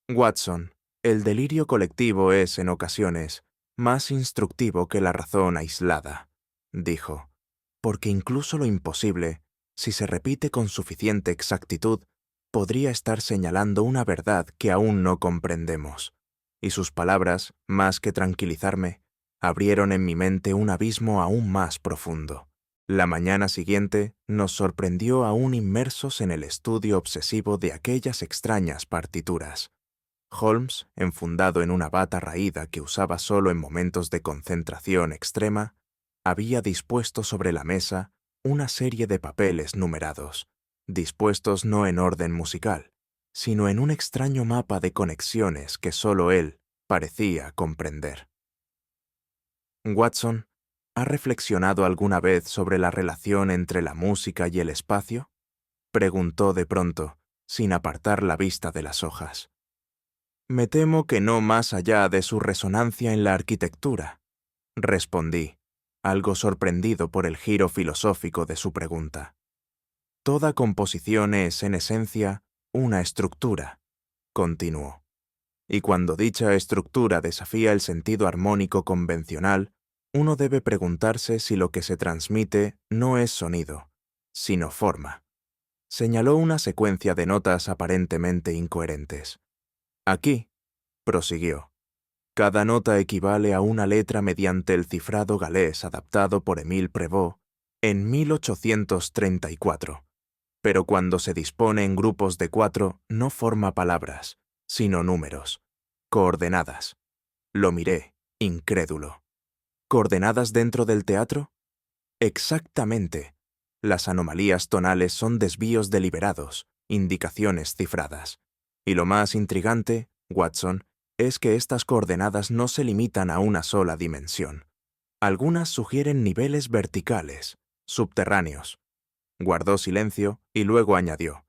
«Watson, el delirio colectivo es, en ocasiones, más instructivo que la razón aislada», dijo, «porque incluso lo imposible, si se repite con suficiente exactitud, podría estar señalando una verdad que aún no comprendemos». Y sus palabras, más que tranquilizarme, abrieron en mi mente un abismo aún más profundo. La mañana siguiente nos sorprendió aún inmersos en el estudio obsesivo de aquellas extrañas partituras. Holmes, enfundado en una bata raída que usaba solo en momentos de concentración extrema, había dispuesto sobre la mesa una serie de papeles numerados, dispuestos no en orden musical, sino en un extraño mapa de conexiones que solo él parecía comprender. «Watson, ¿ha reflexionado alguna vez sobre la relación entre la música y el espacio?», preguntó de pronto, sin apartar la vista de las hojas. «Me temo que no más allá de su resonancia en la arquitectura», respondí, algo sorprendido por el giro filosófico de su pregunta. «Toda composición es, en esencia, una estructura», continuó. «Y cuando dicha estructura desafía el sentido armónico convencional, uno debe preguntarse si lo que se transmite no es sonido, sino forma». Señaló una secuencia de notas aparentemente incoherentes. «Aquí», prosiguió, «cada nota equivale a una letra mediante el cifrado galés adaptado por Émile Prévost en 1834. Pero cuando se dispone en grupos de 4 no forma palabras, sino números, coordenadas». Lo miré, incrédulo. «¿Coordenadas dentro del teatro?». «Exactamente. Las anomalías tonales son desvíos deliberados, indicaciones cifradas. Y lo más intrigante, Watson, es que estas coordenadas no se limitan a una sola dimensión. Algunas sugieren niveles verticales, subterráneos». Guardó silencio y luego añadió,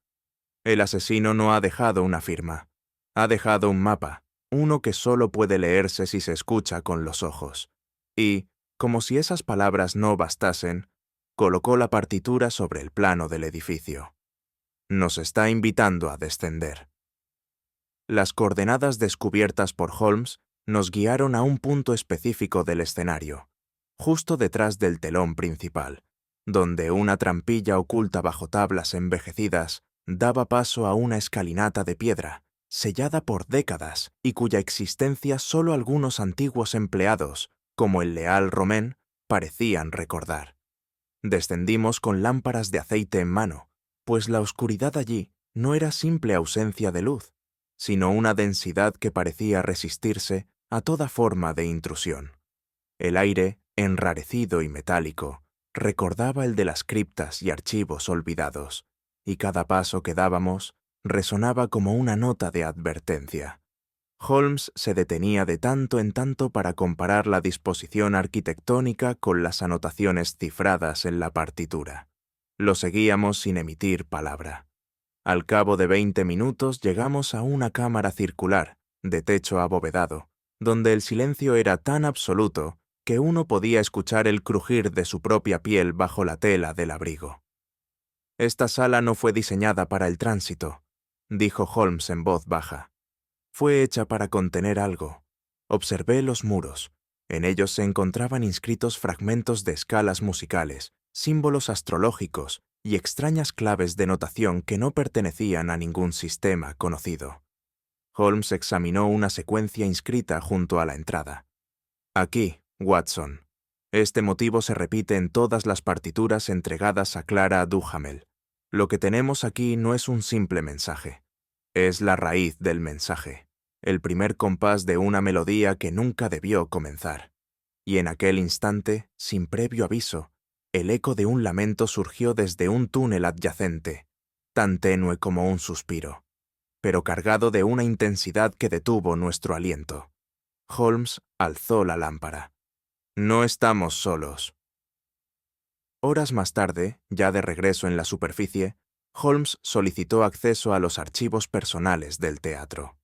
«El asesino no ha dejado una firma. Ha dejado un mapa, uno que solo puede leerse si se escucha con los ojos». Y, como si esas palabras no bastasen, colocó la partitura sobre el plano del edificio. «Nos está invitando a descender». Las coordenadas descubiertas por Holmes nos guiaron a un punto específico del escenario, justo detrás del telón principal, donde una trampilla oculta bajo tablas envejecidas daba paso a una escalinata de piedra, sellada por décadas y cuya existencia solo algunos antiguos empleados, como el leal Romain, parecían recordar. Descendimos con lámparas de aceite en mano, pues la oscuridad allí no era simple ausencia de luz, sino una densidad que parecía resistirse a toda forma de intrusión. El aire, enrarecido y metálico, recordaba el de las criptas y archivos olvidados, y cada paso que dábamos resonaba como una nota de advertencia. Holmes se detenía de tanto en tanto para comparar la disposición arquitectónica con las anotaciones cifradas en la partitura. Lo seguíamos sin emitir palabra. Al cabo de 20 minutos llegamos a una cámara circular, de techo abovedado, donde el silencio era tan absoluto que uno podía escuchar el crujir de su propia piel bajo la tela del abrigo. «Esta sala no fue diseñada para el tránsito», dijo Holmes en voz baja. «Fue hecha para contener algo. Observé los muros. En ellos se encontraban inscritos fragmentos de escalas musicales, símbolos astrológicos y extrañas claves de notación que no pertenecían a ningún sistema conocido. Holmes examinó una secuencia inscrita junto a la entrada. Aquí, Watson. Este motivo se repite en todas las partituras entregadas a Clara Duhamel. Lo que tenemos aquí no es un simple mensaje. Es la raíz del mensaje, el primer compás de una melodía que nunca debió comenzar. Y en aquel instante, sin previo aviso, el eco de un lamento surgió desde un túnel adyacente, tan tenue como un suspiro, pero cargado de una intensidad que detuvo nuestro aliento. Holmes alzó la lámpara. No estamos solos. Horas más tarde, ya de regreso en la superficie, Holmes solicitó acceso a los archivos personales del teatro.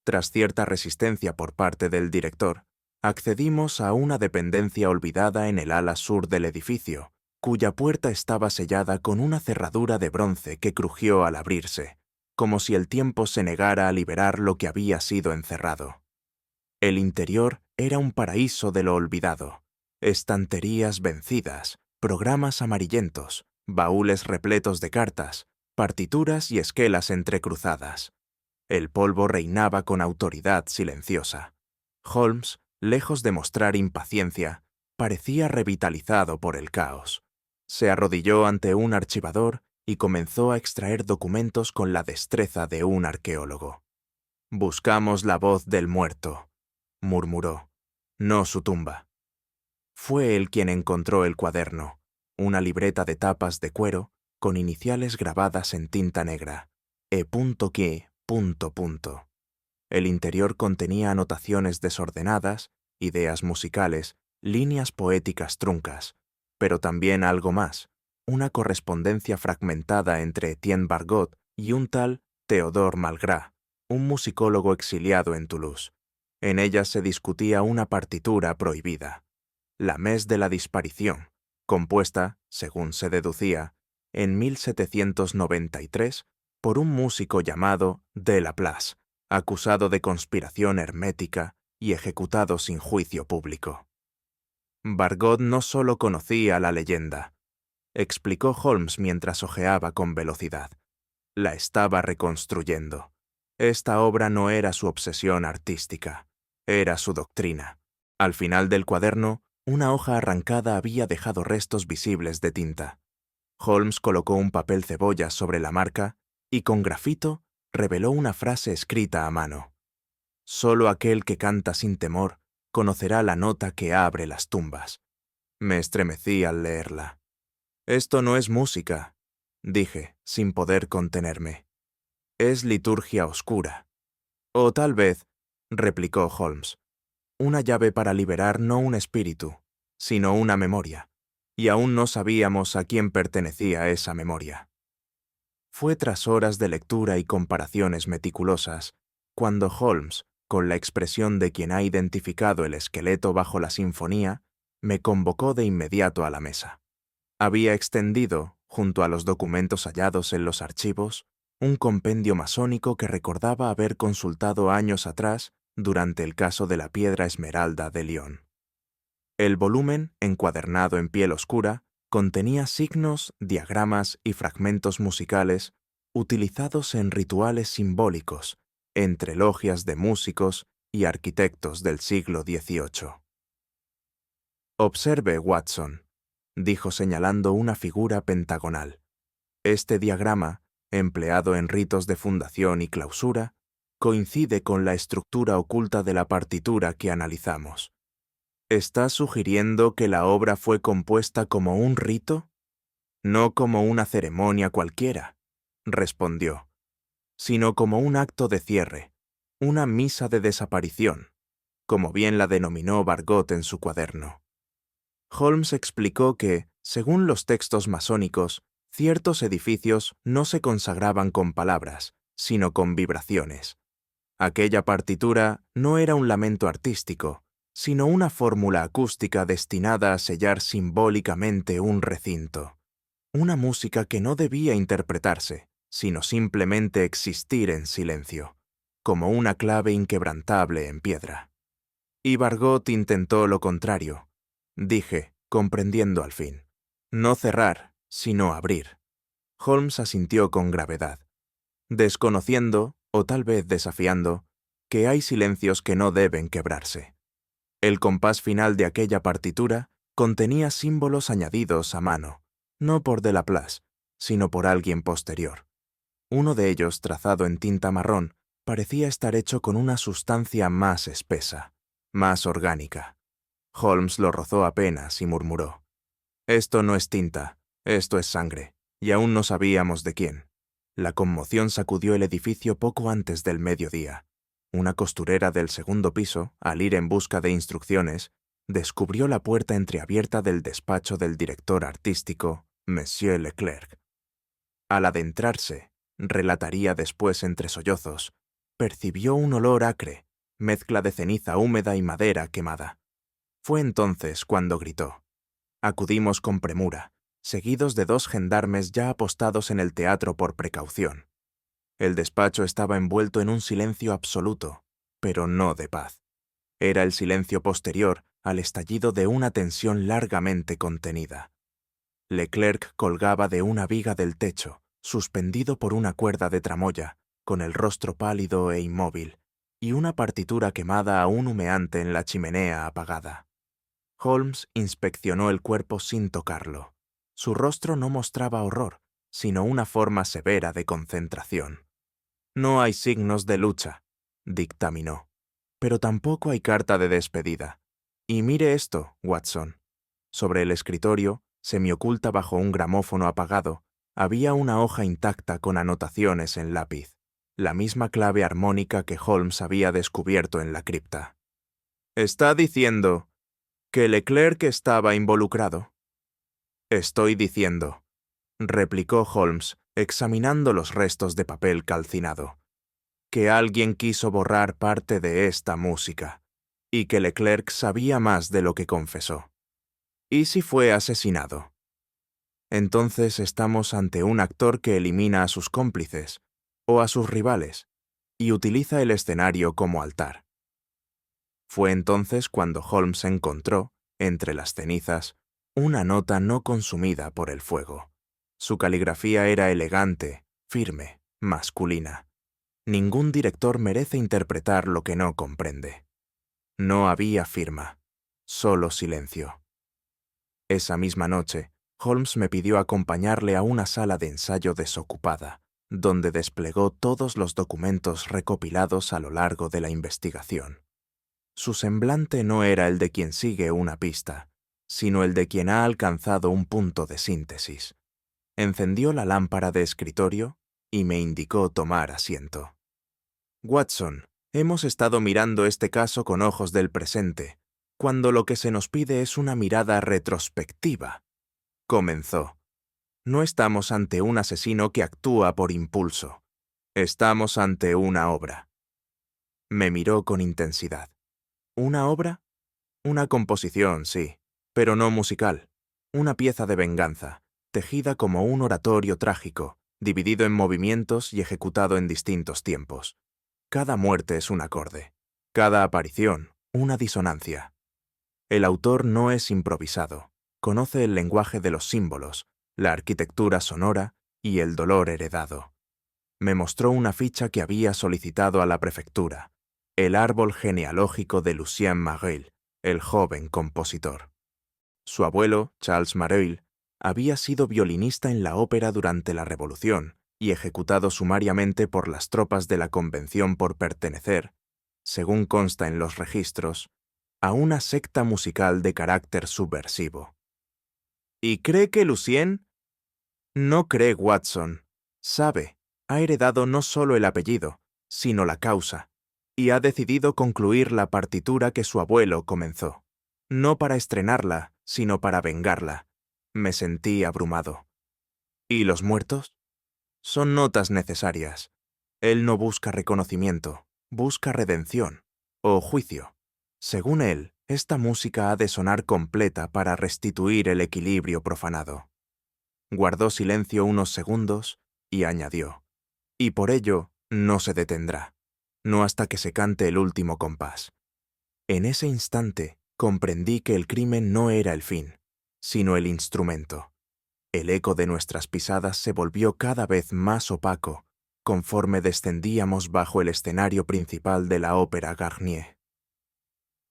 Tras cierta resistencia por parte del director, accedimos a una dependencia olvidada en el ala sur del edificio, cuya puerta estaba sellada con una cerradura de bronce que crujió al abrirse, como si el tiempo se negara a liberar lo que había sido encerrado. El interior era un paraíso de lo olvidado. Estanterías vencidas, programas amarillentos, baúles repletos de cartas, partituras y esquelas entrecruzadas. El polvo reinaba con autoridad silenciosa. Holmes, lejos de mostrar impaciencia, parecía revitalizado por el caos. Se arrodilló ante un archivador y comenzó a extraer documentos con la destreza de un arqueólogo. «Buscamos la voz del muerto», murmuró, «no su tumba». Fue él quien encontró el cuaderno, una libreta de tapas de cuero con iniciales grabadas en tinta negra, E.Q. El interior contenía anotaciones desordenadas, ideas musicales, líneas poéticas truncas, pero también algo más, una correspondencia fragmentada entre Etienne Bargot y un tal Théodore Malgras, un musicólogo exiliado en Toulouse. En ella se discutía una partitura prohibida, la Messe de la Disparición, compuesta, según se deducía, en 1793 por un músico llamado de Laplace, acusado de conspiración hermética y ejecutado sin juicio público. Bargot no solo conocía la leyenda, explicó Holmes mientras hojeaba con velocidad. La estaba reconstruyendo. Esta obra no era su obsesión artística, era su doctrina. Al final del cuaderno, una hoja arrancada había dejado restos visibles de tinta. Holmes colocó un papel cebolla sobre la marca y con grafito reveló una frase escrita a mano. «Solo aquel que canta sin temor conocerá la nota que abre las tumbas». Me estremecí al leerla. «Esto no es música», dije, sin poder contenerme. «Es liturgia oscura». «O tal vez», replicó Holmes, «una llave para liberar no un espíritu, sino una memoria, y aún no sabíamos a quién pertenecía esa memoria». Fue tras horas de lectura y comparaciones meticulosas, cuando Holmes, con la expresión de quien ha identificado el esqueleto bajo la sinfonía, me convocó de inmediato a la mesa. Había extendido, junto a los documentos hallados en los archivos, un compendio masónico que recordaba haber consultado años atrás durante el caso de la piedra esmeralda de Lyon. El volumen, encuadernado en piel oscura, contenía signos, diagramas y fragmentos musicales utilizados en rituales simbólicos, entre logias de músicos y arquitectos del siglo XVIII. «Observe, Watson», dijo señalando una figura pentagonal. «Este diagrama, empleado en ritos de fundación y clausura, coincide con la estructura oculta de la partitura que analizamos». «¿Estás sugiriendo que la obra fue compuesta como un rito?» «No como una ceremonia cualquiera», respondió, «sino como un acto de cierre, una misa de desaparición, como bien la denominó Bargot en su cuaderno». Holmes explicó que, según los textos masónicos, ciertos edificios no se consagraban con palabras, sino con vibraciones. Aquella partitura no era un lamento artístico, sino una fórmula acústica destinada a sellar simbólicamente un recinto. Una música que no debía interpretarse, sino simplemente existir en silencio, como una clave inquebrantable en piedra. Y Bargot intentó lo contrario. Dije, comprendiendo al fin. No cerrar, sino abrir. Holmes asintió con gravedad, desconociendo, o tal vez desafiando, que hay silencios que no deben quebrarse. El compás final de aquella partitura contenía símbolos añadidos a mano, no por Delaplace, sino por alguien posterior. Uno de ellos, trazado en tinta marrón, parecía estar hecho con una sustancia más espesa, más orgánica. Holmes lo rozó apenas y murmuró: «Esto no es tinta, esto es sangre, y aún no sabíamos de quién». La conmoción sacudió el edificio poco antes del mediodía. Una costurera del segundo piso, al ir en busca de instrucciones, descubrió la puerta entreabierta del despacho del director artístico, Monsieur Leclerc. Al adentrarse, relataría después entre sollozos, percibió un olor acre, mezcla de ceniza húmeda y madera quemada. Fue entonces cuando gritó. Acudimos con premura, seguidos de 2 gendarmes ya apostados en el teatro por precaución. El despacho estaba envuelto en un silencio absoluto, pero no de paz. Era el silencio posterior al estallido de una tensión largamente contenida. Leclerc colgaba de una viga del techo, suspendido por una cuerda de tramoya, con el rostro pálido e inmóvil, y una partitura quemada aún humeante en la chimenea apagada. Holmes inspeccionó el cuerpo sin tocarlo. Su rostro no mostraba horror, sino una forma severa de concentración. «No hay signos de lucha», dictaminó, «pero tampoco hay carta de despedida. Y mire esto, Watson». Sobre el escritorio, semioculta bajo un gramófono apagado, había una hoja intacta con anotaciones en lápiz, la misma clave armónica que Holmes había descubierto en la cripta. «¿Está diciendo que Leclerc estaba involucrado?» «Estoy diciendo», replicó Holmes, examinando los restos de papel calcinado, «que alguien quiso borrar parte de esta música, y que Leclerc sabía más de lo que confesó. ¿Y si fue asesinado? Entonces estamos ante un actor que elimina a sus cómplices, o a sus rivales, y utiliza el escenario como altar». Fue entonces cuando Holmes encontró, entre las cenizas, una nota no consumida por el fuego. Su caligrafía era elegante, firme, masculina. Ningún director merece interpretar lo que no comprende. No había firma, solo silencio. Esa misma noche, Holmes me pidió acompañarle a una sala de ensayo desocupada, donde desplegó todos los documentos recopilados a lo largo de la investigación. Su semblante no era el de quien sigue una pista, sino el de quien ha alcanzado un punto de síntesis. Encendió la lámpara de escritorio y me indicó tomar asiento. «Watson, hemos estado mirando este caso con ojos del presente, cuando lo que se nos pide es una mirada retrospectiva», comenzó. «No estamos ante un asesino que actúa por impulso. Estamos ante una obra». Me miró con intensidad. «¿Una obra?» «Una composición, sí, pero no musical. Una pieza de venganza, tejida como un oratorio trágico, dividido en movimientos y ejecutado en distintos tiempos. Cada muerte es un acorde, cada aparición, una disonancia. El autor no es improvisado, conoce el lenguaje de los símbolos, la arquitectura sonora y el dolor heredado». Me mostró una ficha que había solicitado a la prefectura, el árbol genealógico de Lucien Mareuil, el joven compositor. Su abuelo, Charles Mareuil, había sido violinista en la ópera durante la Revolución y ejecutado sumariamente por las tropas de la Convención por pertenecer, según consta en los registros, a una secta musical de carácter subversivo. ¿Y cree que Lucien? No cree, Watson. Sabe, ha heredado no solo el apellido, sino la causa, y ha decidido concluir la partitura que su abuelo comenzó. No para estrenarla, sino para vengarla. Me sentí abrumado. ¿Y los muertos? Son notas necesarias. Él no busca reconocimiento, busca redención, o juicio. Según él, esta música ha de sonar completa para restituir el equilibrio profanado. Guardó silencio unos segundos y añadió: «Y por ello no se detendrá, no hasta que se cante el último compás». En ese instante comprendí que el crimen no era el fin, sino el instrumento. El eco de nuestras pisadas se volvió cada vez más opaco conforme descendíamos bajo el escenario principal de la ópera Garnier.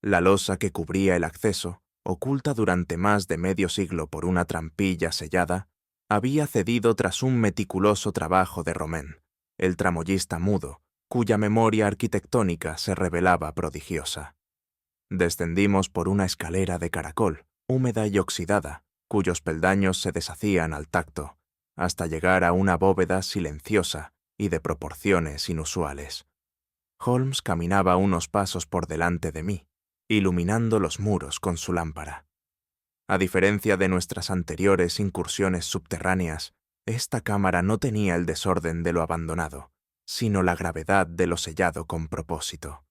La losa que cubría el acceso, oculta durante más de medio siglo por una trampilla sellada, había cedido tras un meticuloso trabajo de Romain, el tramoyista mudo, cuya memoria arquitectónica se revelaba prodigiosa. Descendimos por una escalera de caracol, húmeda y oxidada, cuyos peldaños se deshacían al tacto, hasta llegar a una bóveda silenciosa y de proporciones inusuales. Holmes caminaba unos pasos por delante de mí, iluminando los muros con su lámpara. A diferencia de nuestras anteriores incursiones subterráneas, esta cámara no tenía el desorden de lo abandonado, sino la gravedad de lo sellado con propósito.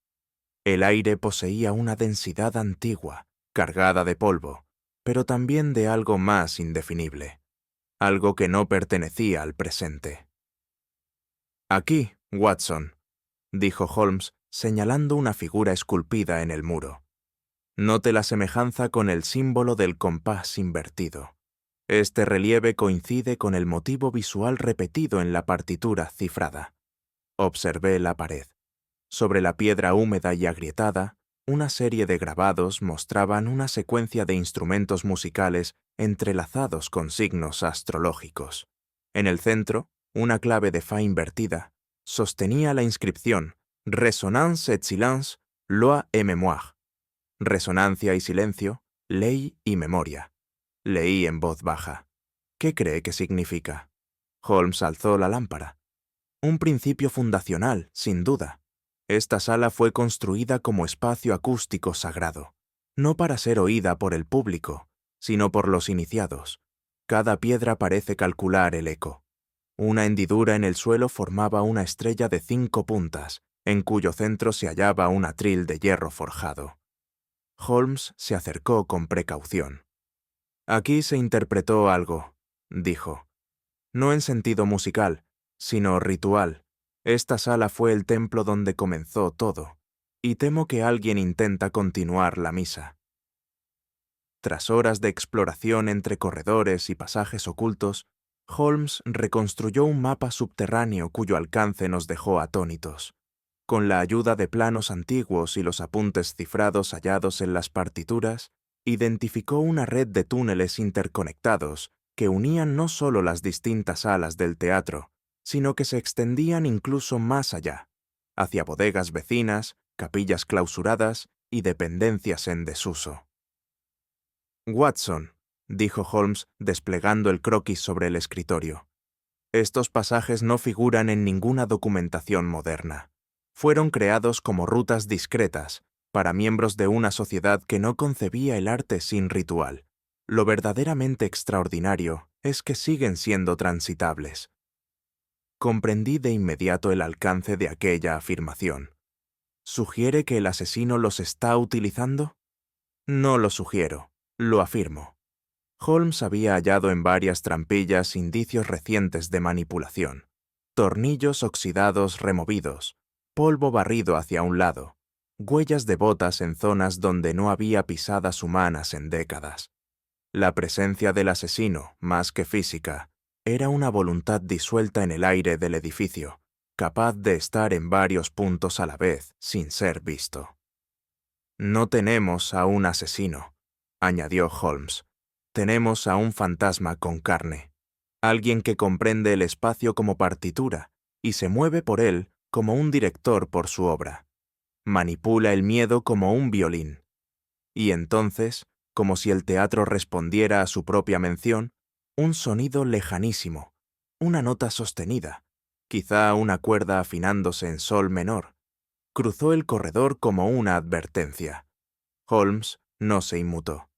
El aire poseía una densidad antigua, cargada de polvo, pero también de algo más indefinible, algo que no pertenecía al presente. «Aquí, Watson», dijo Holmes, señalando una figura esculpida en el muro. «Note la semejanza con el símbolo del compás invertido. Este relieve coincide con el motivo visual repetido en la partitura cifrada». Observé la pared. Sobre la piedra húmeda y agrietada, una serie de grabados mostraban una secuencia de instrumentos musicales entrelazados con signos astrológicos. En el centro, una clave de fa invertida sostenía la inscripción «Résonance et silence, loi et mémoire». Resonancia y silencio, ley y memoria. Leí en voz baja. ¿Qué cree que significa? Holmes alzó la lámpara. Un principio fundacional, sin duda. Esta sala fue construida como espacio acústico sagrado, no para ser oída por el público, sino por los iniciados. Cada piedra parece calcular el eco. Una hendidura en el suelo formaba una estrella de 5 puntas, en cuyo centro se hallaba un atril de hierro forjado. Holmes se acercó con precaución. «Aquí se interpretó algo», dijo. «No en sentido musical, sino ritual. Esta sala fue el templo donde comenzó todo, y temo que alguien intenta continuar la misa». Tras horas de exploración entre corredores y pasajes ocultos, Holmes reconstruyó un mapa subterráneo cuyo alcance nos dejó atónitos. Con la ayuda de planos antiguos y los apuntes cifrados hallados en las partituras, identificó una red de túneles interconectados que unían no solo las distintas salas del teatro, sino que se extendían incluso más allá, hacia bodegas vecinas, capillas clausuradas y dependencias en desuso. «Watson», dijo Holmes desplegando el croquis sobre el escritorio, «estos pasajes no figuran en ninguna documentación moderna. Fueron creados como rutas discretas para miembros de una sociedad que no concebía el arte sin ritual. Lo verdaderamente extraordinario es que siguen siendo transitables». Comprendí de inmediato el alcance de aquella afirmación. ¿Sugiere que el asesino los está utilizando? No lo sugiero, lo afirmo. Holmes había hallado en varias trampillas indicios recientes de manipulación. Tornillos oxidados removidos, polvo barrido hacia un lado, huellas de botas en zonas donde no había pisadas humanas en décadas. La presencia del asesino, más que física, era una voluntad disuelta en el aire del edificio, capaz de estar en varios puntos a la vez sin ser visto. «No tenemos a un asesino», añadió Holmes. «Tenemos a un fantasma con carne, alguien que comprende el espacio como partitura y se mueve por él como un director por su obra. Manipula el miedo como un violín. Y entonces, como si el teatro respondiera a su propia mención, un sonido lejanísimo, una nota sostenida, quizá una cuerda afinándose en sol menor, cruzó el corredor como una advertencia. Holmes no se inmutó.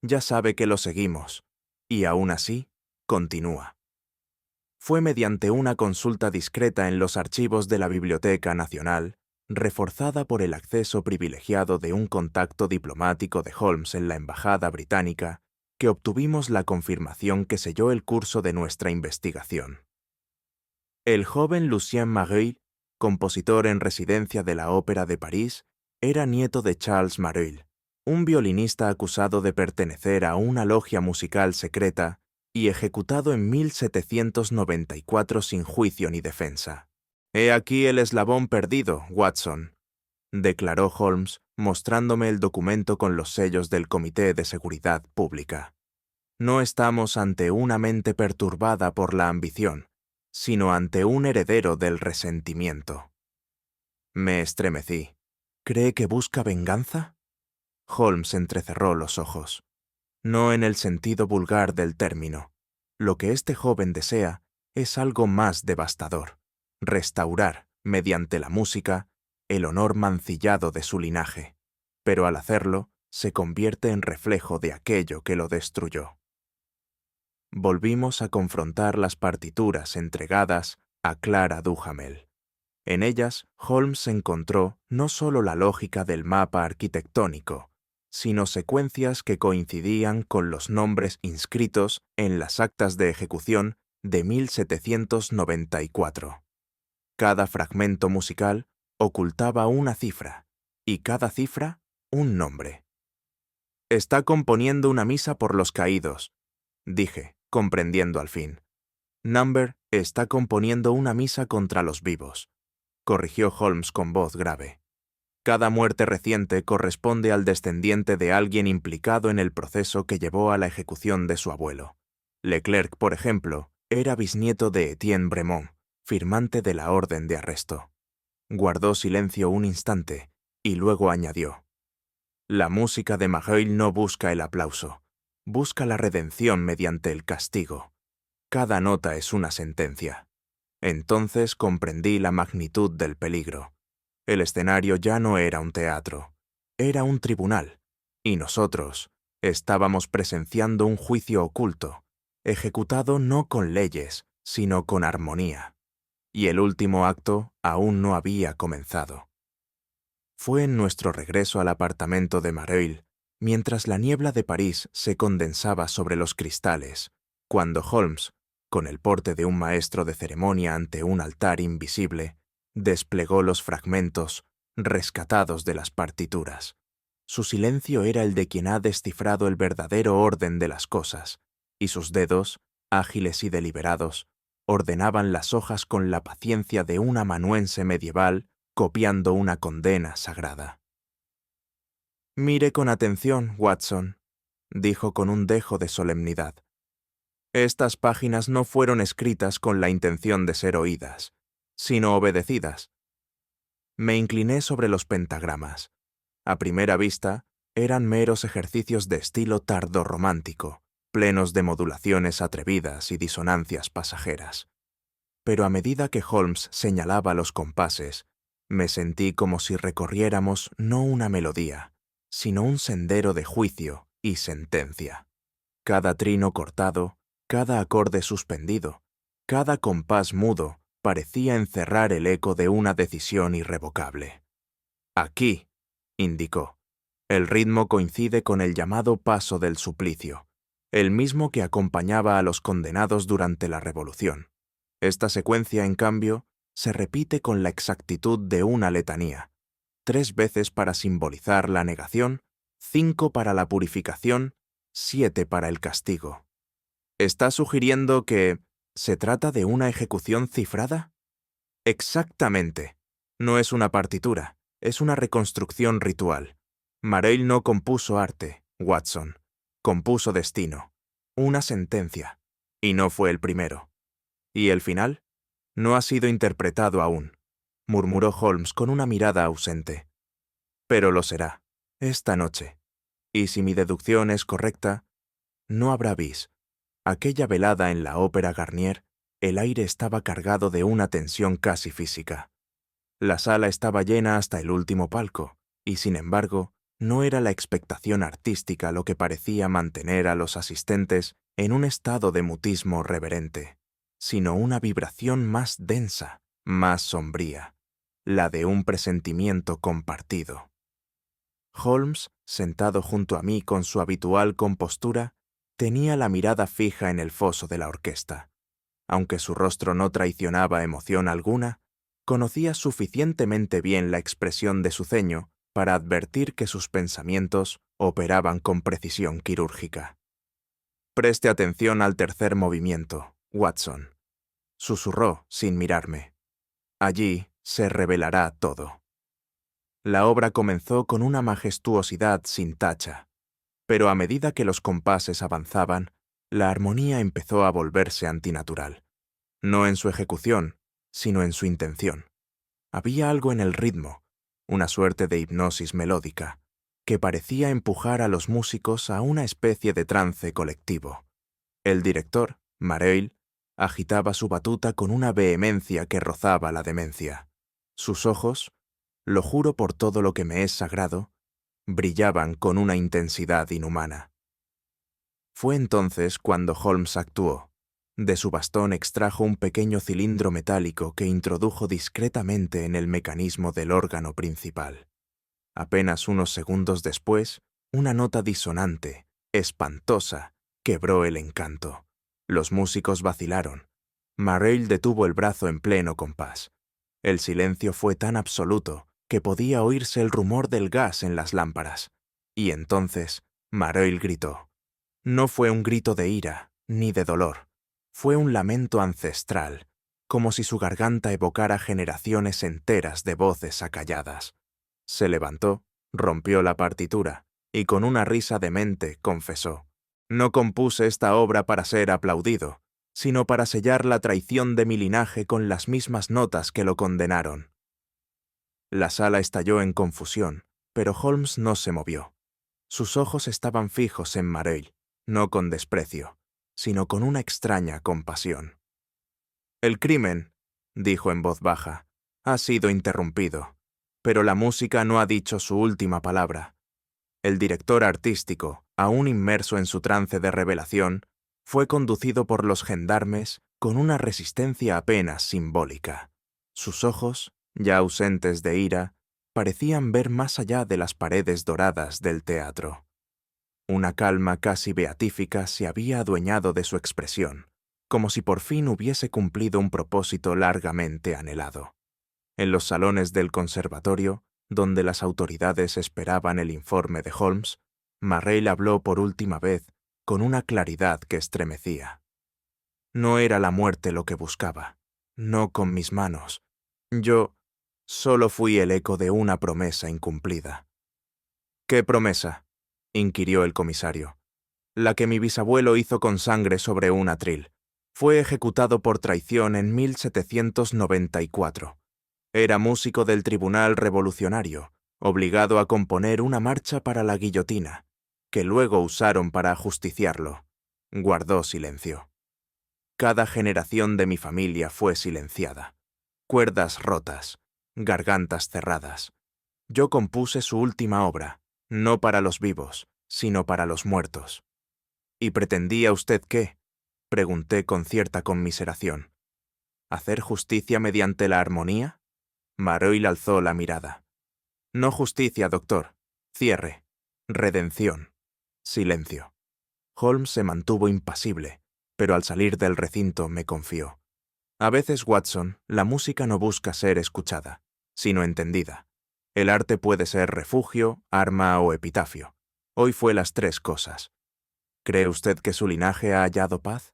Ya sabe que lo seguimos, y aún así, continúa. Fue mediante una consulta discreta en los archivos de la Biblioteca Nacional, reforzada por el acceso privilegiado de un contacto diplomático de Holmes en la Embajada Británica, que obtuvimos la confirmación que selló el curso de nuestra investigación. El joven Lucien Mareuil, compositor en residencia de la Ópera de París, Era nieto de Charles Mareuil, un violinista acusado de pertenecer a una logia musical secreta y ejecutado en 1794 sin juicio ni defensa. «He aquí el eslabón perdido, Watson», declaró Holmes, mostrándome el documento con los sellos del Comité de Seguridad Pública. No estamos ante una mente perturbada por la ambición, sino ante un heredero del resentimiento. Me estremecí. ¿Cree que busca venganza? Holmes entrecerró los ojos. No en el sentido vulgar del término. Lo que este joven desea es algo más devastador: restaurar, mediante la música, el honor mancillado de su linaje. Pero al hacerlo, se convierte en reflejo de aquello que lo destruyó. Volvimos a confrontar las partituras entregadas a Clara Duhamel. En ellas, Holmes encontró no solo la lógica del mapa arquitectónico, sino secuencias que coincidían con los nombres inscritos en las actas de ejecución de 1794. Cada fragmento musical ocultaba una cifra, y cada cifra un nombre. «Está componiendo una misa por los caídos», dije, comprendiendo al fin. «Number está componiendo una misa contra los vivos», corrigió Holmes con voz grave. «Cada muerte reciente corresponde al descendiente de alguien implicado en el proceso que llevó a la ejecución de su abuelo. Leclerc, por ejemplo, era bisnieto de Etienne Bremont, firmante de la orden de arresto». Guardó silencio un instante y luego añadió: «La música de Mareuil no busca el aplauso, busca la redención mediante el castigo. Cada nota es una sentencia». Entonces comprendí la magnitud del peligro. El escenario ya no era un teatro, era un tribunal, y nosotros estábamos presenciando un juicio oculto, ejecutado no con leyes, sino con armonía. Y el último acto aún no había comenzado. Fue en nuestro regreso al apartamento de Mareuil, mientras la niebla de París se condensaba sobre los cristales, cuando Holmes, con el porte de un maestro de ceremonia ante un altar invisible, desplegó los fragmentos rescatados de las partituras. Su silencio era el de quien ha descifrado el verdadero orden de las cosas, y sus dedos, ágiles y deliberados, ordenaban las hojas con la paciencia de un amanuense medieval copiando una condena sagrada. «Mire con atención, Watson», dijo con un dejo de solemnidad. «Estas páginas no fueron escritas con la intención de ser oídas, sino obedecidas». Me incliné sobre los pentagramas. A primera vista, eran meros ejercicios de estilo tardorromántico, plenos de modulaciones atrevidas y disonancias pasajeras. Pero a medida que Holmes señalaba los compases, me sentí como si recorriéramos no una melodía, sino un sendero de juicio y sentencia. Cada trino cortado, cada acorde suspendido, cada compás mudo parecía encerrar el eco de una decisión irrevocable. «Aquí», indicó, «el ritmo coincide con el llamado paso del suplicio, el mismo que acompañaba a los condenados durante la Revolución. Esta secuencia, en cambio, se repite con la exactitud de una letanía, 3 veces para simbolizar la negación, 5 para la purificación, 7 para el castigo». «¿Está sugiriendo que se trata de una ejecución cifrada?» «Exactamente. No es una partitura, es una reconstrucción ritual. Mareuil no compuso arte, Watson. Compuso destino, una sentencia, y no fue el primero». «¿Y el final?» «No ha sido interpretado aún», murmuró Holmes con una mirada ausente. «Pero lo será, esta noche. Y si mi deducción es correcta, no habrá bis». Aquella velada en la Ópera Garnier, el aire estaba cargado de una tensión casi física. La sala estaba llena hasta el último palco, y sin embargo, no era la expectación artística lo que parecía mantener a los asistentes en un estado de mutismo reverente, sino una vibración más densa, más sombría, la de un presentimiento compartido. Holmes, sentado junto a mí con su habitual compostura, tenía la mirada fija en el foso de la orquesta. Aunque su rostro no traicionaba emoción alguna, conocía suficientemente bien la expresión de su ceño para advertir que sus pensamientos operaban con precisión quirúrgica. «Preste atención al tercer movimiento, Watson», susurró sin mirarme. «Allí se revelará todo». La obra comenzó con una majestuosidad sin tacha, pero a medida que los compases avanzaban, la armonía empezó a volverse antinatural. No en su ejecución, sino en su intención. Había algo en el ritmo, una suerte de hipnosis melódica, que parecía empujar a los músicos a una especie de trance colectivo. El director, Mareuil, agitaba su batuta con una vehemencia que rozaba la demencia. Sus ojos, lo juro por todo lo que me es sagrado, brillaban con una intensidad inhumana. Fue entonces cuando Holmes actuó. De su bastón extrajo un pequeño cilindro metálico que introdujo discretamente en el mecanismo del órgano principal. Apenas unos segundos después, una nota disonante, espantosa, quebró el encanto. Los músicos vacilaron. Mareuil detuvo el brazo en pleno compás. El silencio fue tan absoluto que podía oírse el rumor del gas en las lámparas. Y entonces, Mareuil gritó. No fue un grito de ira, ni de dolor. Fue un lamento ancestral, como si su garganta evocara generaciones enteras de voces acalladas. Se levantó, rompió la partitura, y con una risa demente confesó: «No compuse esta obra para ser aplaudido, sino para sellar la traición de mi linaje con las mismas notas que lo condenaron». La sala estalló en confusión, pero Holmes no se movió. Sus ojos estaban fijos en Mareuil, no con desprecio, sino con una extraña compasión. «El crimen», dijo en voz baja, «ha sido interrumpido, pero la música no ha dicho su última palabra». El director artístico, aún inmerso en su trance de revelación, fue conducido por los gendarmes con una resistencia apenas simbólica. Sus ojos, ya ausentes de ira, parecían ver más allá de las paredes doradas del teatro. Una calma casi beatífica se había adueñado de su expresión, como si por fin hubiese cumplido un propósito largamente anhelado. En los salones del conservatorio, donde las autoridades esperaban el informe de Holmes, Mareuil habló por última vez con una claridad que estremecía. «No era la muerte lo que buscaba, no con mis manos. Yo solo fui el eco de una promesa incumplida». «¿Qué promesa?», inquirió el comisario. «La que mi bisabuelo hizo con sangre sobre un atril. Fue ejecutado por traición en 1794. Era músico del Tribunal Revolucionario, obligado a componer una marcha para la guillotina, que luego usaron para ajusticiarlo». Guardó silencio. «Cada generación de mi familia fue silenciada. Cuerdas rotas, gargantas cerradas. Yo compuse su última obra, no para los vivos, sino para los muertos». «¿Y pretendía usted qué?», pregunté con cierta conmiseración. «¿Hacer justicia mediante la armonía?». Mareuil alzó la mirada. «No justicia, doctor. Cierre. Redención». Silencio. Holmes se mantuvo impasible, pero al salir del recinto me confió. «A veces, Watson, la música no busca ser escuchada, sino entendida. El arte puede ser refugio, arma o epitafio. Hoy fue las tres cosas. ¿Cree usted que su linaje ha hallado paz?».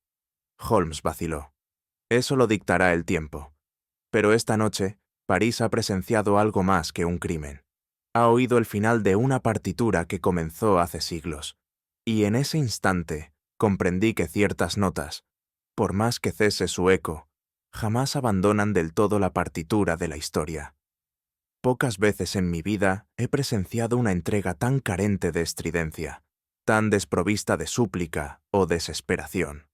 Holmes vaciló. «Eso lo dictará el tiempo. Pero esta noche, París ha presenciado algo más que un crimen. Ha oído el final de una partitura que comenzó hace siglos. Y en ese instante comprendí que ciertas notas, por más que cese su eco, jamás abandonan del todo la partitura de la historia. Pocas veces en mi vida he presenciado una entrega tan carente de estridencia, tan desprovista de súplica o desesperación.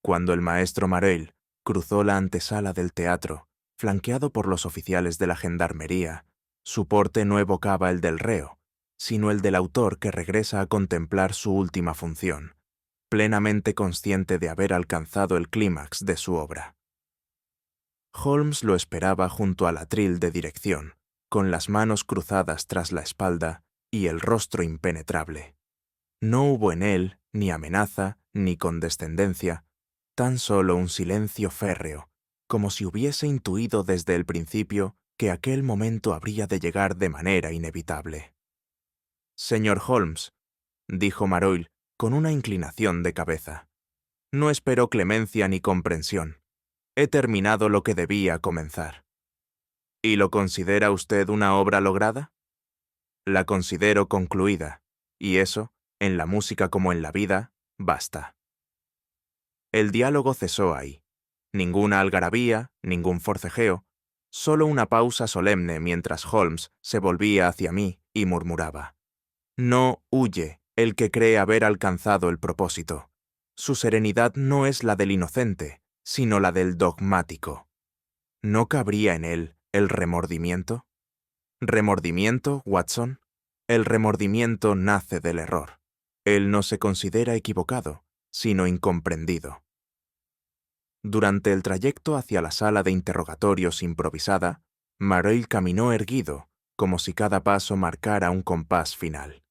Cuando el maestro Mareuil cruzó la antesala del teatro, flanqueado por los oficiales de la gendarmería, su porte no evocaba el del reo, sino el del autor que regresa a contemplar su última función, plenamente consciente de haber alcanzado el clímax de su obra. Holmes lo esperaba junto al atril de dirección, con las manos cruzadas tras la espalda y el rostro impenetrable. No hubo en él ni amenaza ni condescendencia, tan solo un silencio férreo, como si hubiese intuido desde el principio que aquel momento habría de llegar de manera inevitable. «Señor Holmes», dijo Mareuil con una inclinación de cabeza, «no espero clemencia ni comprensión. He terminado lo que debía comenzar». «¿Y lo considera usted una obra lograda?» «La considero concluida, y eso, en la música como en la vida, basta». El diálogo cesó ahí. Ninguna algarabía, ningún forcejeo, solo una pausa solemne mientras Holmes se volvía hacia mí y murmuraba: «No huye el que cree haber alcanzado el propósito. Su serenidad no es la del inocente, sino la del dogmático. ¿No cabría en él el remordimiento? ¿Remordimiento, Watson? El remordimiento nace del error. Él no se considera equivocado, sino incomprendido». Durante el trayecto hacia la sala de interrogatorios improvisada, Mareuil caminó erguido, como si cada paso marcara un compás final.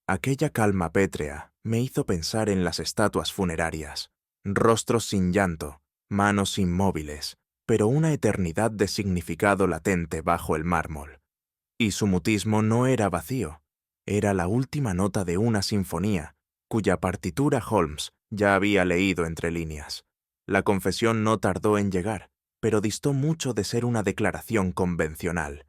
Aquella calma pétrea me hizo pensar en las estatuas funerarias, rostros sin llanto, manos inmóviles, pero una eternidad de significado latente bajo el mármol. Y su mutismo no era vacío, era la última nota de una sinfonía, cuya partitura Holmes ya había leído entre líneas. La confesión no tardó en llegar, pero distó mucho de ser una declaración convencional.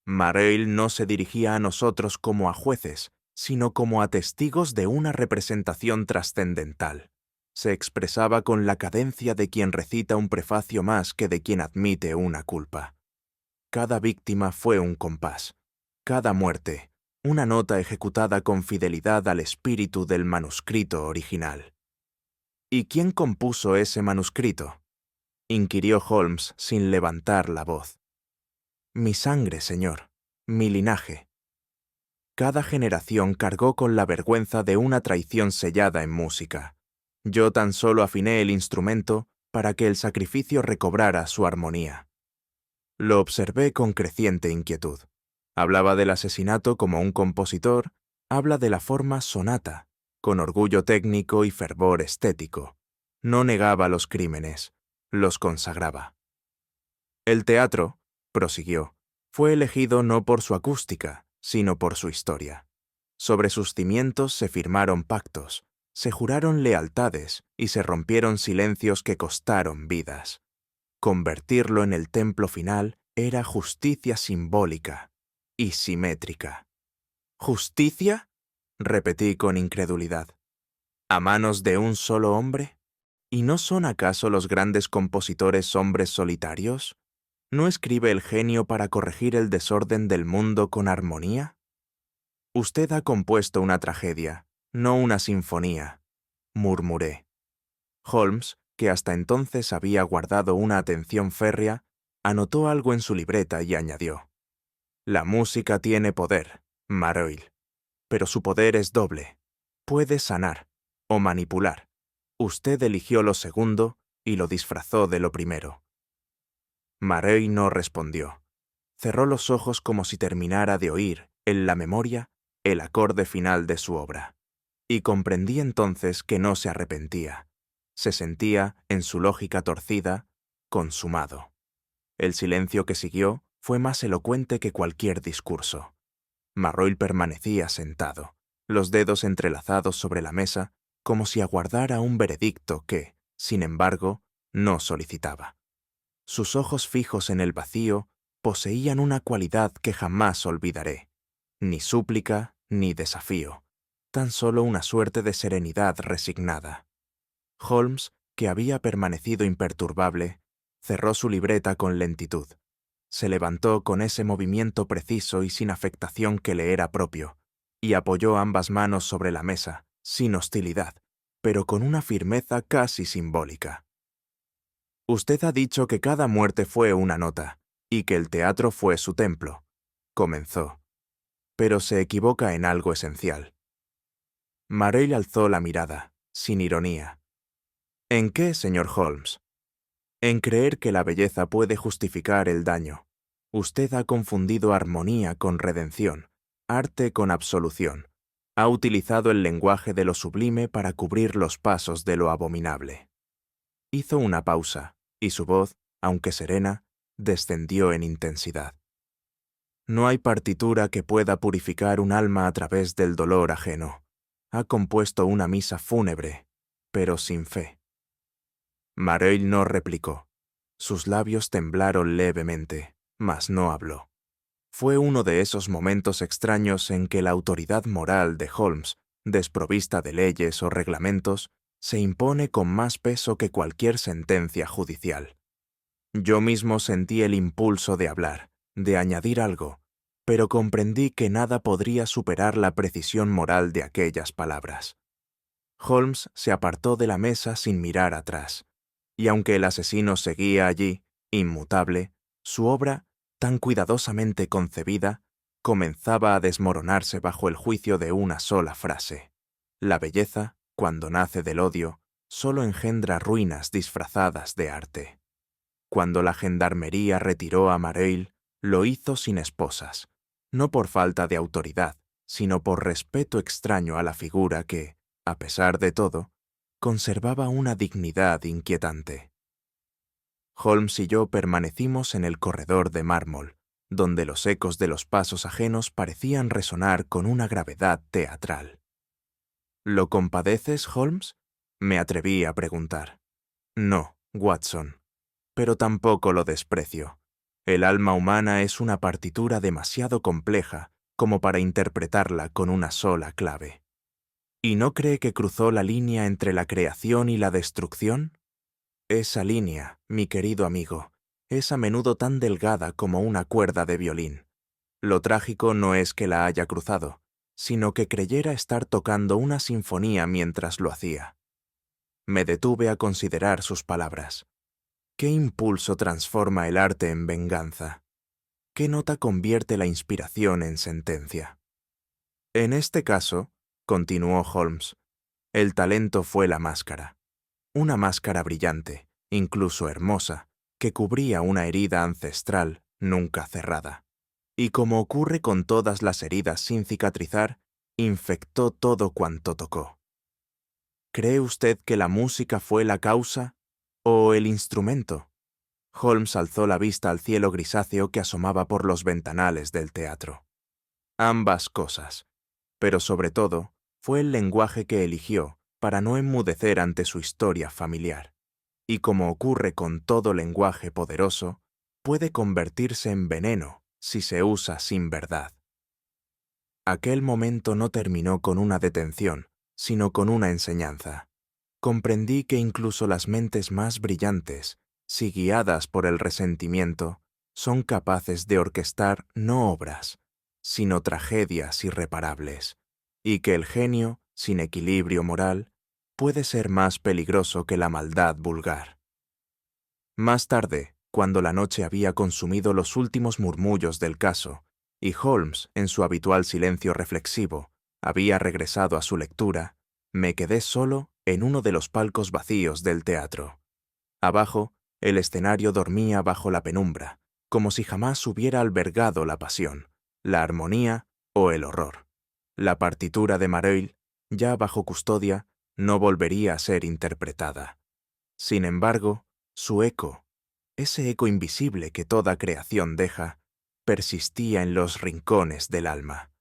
Mareuil no se dirigía a nosotros como a jueces, sino como a testigos de una representación trascendental. Se expresaba con la cadencia de quien recita un prefacio más que de quien admite una culpa. Cada víctima fue un compás, cada muerte, una nota ejecutada con fidelidad al espíritu del manuscrito original. «¿Y quién compuso ese manuscrito?», inquirió Holmes sin levantar la voz. «Mi sangre, señor, mi linaje». Cada generación cargó con la vergüenza de una traición sellada en música. Yo tan solo afiné el instrumento para que el sacrificio recobrara su armonía. Lo observé con creciente inquietud. Hablaba del asesinato como un compositor, habla de la forma sonata, con orgullo técnico y fervor estético. No negaba los crímenes, los consagraba. «El teatro», prosiguió, «fue elegido no por su acústica, sino por su historia. Sobre sus cimientos se firmaron pactos, se juraron lealtades y se rompieron silencios que costaron vidas. Convertirlo en el templo final era justicia simbólica y simétrica». «¿Justicia?», repetí con incredulidad. «¿A manos de un solo hombre? ¿Y no son acaso los grandes compositores hombres solitarios? ¿No escribe el genio para corregir el desorden del mundo con armonía? Usted ha compuesto una tragedia, no una sinfonía», murmuré. Holmes, que hasta entonces había guardado una atención férrea, anotó algo en su libreta y añadió: «La música tiene poder, Mareuil, pero su poder es doble. Puede sanar o manipular. Usted eligió lo segundo y lo disfrazó de lo primero». Mareuil no respondió. Cerró los ojos como si terminara de oír, en la memoria, el acorde final de su obra. Y comprendí entonces que no se arrepentía. Se sentía, en su lógica torcida, consumado. El silencio que siguió fue más elocuente que cualquier discurso. Mareuil permanecía sentado, los dedos entrelazados sobre la mesa, como si aguardara un veredicto que, sin embargo, no solicitaba. Sus ojos fijos en el vacío poseían una cualidad que jamás olvidaré. Ni súplica ni desafío, tan solo una suerte de serenidad resignada. Holmes, que había permanecido imperturbable, cerró su libreta con lentitud. Se levantó con ese movimiento preciso y sin afectación que le era propio, y apoyó ambas manos sobre la mesa, sin hostilidad, pero con una firmeza casi simbólica. «Usted ha dicho que cada muerte fue una nota, y que el teatro fue su templo», comenzó. «Pero se equivoca en algo esencial». Mareuil alzó la mirada, sin ironía. «¿En qué, señor Holmes?» «En creer que la belleza puede justificar el daño. Usted ha confundido armonía con redención, arte con absolución. Ha utilizado el lenguaje de lo sublime para cubrir los pasos de lo abominable». Hizo una pausa, y su voz, aunque serena, descendió en intensidad. No hay partitura que pueda purificar un alma a través del dolor ajeno. Ha compuesto una misa fúnebre, pero sin fe. Mareuil no replicó. Sus labios temblaron levemente, mas no habló. Fue uno de esos momentos extraños en que la autoridad moral de Holmes, desprovista de leyes o reglamentos, se impone con más peso que cualquier sentencia judicial. Yo mismo sentí el impulso de hablar, de añadir algo, pero comprendí que nada podría superar la precisión moral de aquellas palabras. Holmes se apartó de la mesa sin mirar atrás, y aunque el asesino seguía allí, inmutable, su obra, tan cuidadosamente concebida, comenzaba a desmoronarse bajo el juicio de una sola frase. La belleza, cuando nace del odio, solo engendra ruinas disfrazadas de arte. Cuando la gendarmería retiró a Mareuil, lo hizo sin esposas, no por falta de autoridad, sino por respeto extraño a la figura que, a pesar de todo, conservaba una dignidad inquietante. Holmes y yo permanecimos en el corredor de mármol, donde los ecos de los pasos ajenos parecían resonar con una gravedad teatral. ¿Lo compadeces, Holmes?, me atreví a preguntar. No, Watson, pero tampoco lo desprecio. El alma humana es una partitura demasiado compleja como para interpretarla con una sola clave. ¿Y no cree que cruzó la línea entre la creación y la destrucción? Esa línea, mi querido amigo, es a menudo tan delgada como una cuerda de violín. Lo trágico no es que la haya cruzado, sino que creyera estar tocando una sinfonía mientras lo hacía. Me detuve a considerar sus palabras. ¿Qué impulso transforma el arte en venganza? ¿Qué nota convierte la inspiración en sentencia? En este caso, continuó Holmes, el talento fue la máscara. Una máscara brillante, incluso hermosa, que cubría una herida ancestral nunca cerrada. Y como ocurre con todas las heridas sin cicatrizar, infectó todo cuanto tocó. ¿Cree usted que la música fue la causa o el instrumento? Holmes alzó la vista al cielo grisáceo que asomaba por los ventanales del teatro. Ambas cosas, pero sobre todo, fue el lenguaje que eligió para no enmudecer ante su historia familiar. Y como ocurre con todo lenguaje poderoso, puede convertirse en veneno si se usa sin verdad. Aquel momento no terminó con una detención, sino con una enseñanza. Comprendí que incluso las mentes más brillantes, si guiadas por el resentimiento, son capaces de orquestar no obras, sino tragedias irreparables, y que el genio, sin equilibrio moral, puede ser más peligroso que la maldad vulgar. Más tarde, cuando la noche había consumido los últimos murmullos del caso, y Holmes, en su habitual silencio reflexivo, había regresado a su lectura, me quedé solo en uno de los palcos vacíos del teatro. Abajo, el escenario dormía bajo la penumbra, como si jamás hubiera albergado la pasión, la armonía o el horror. La partitura de Mareuil, ya bajo custodia, no volvería a ser interpretada. Sin embargo, su eco, ese eco invisible que toda creación deja, persistía en los rincones del alma.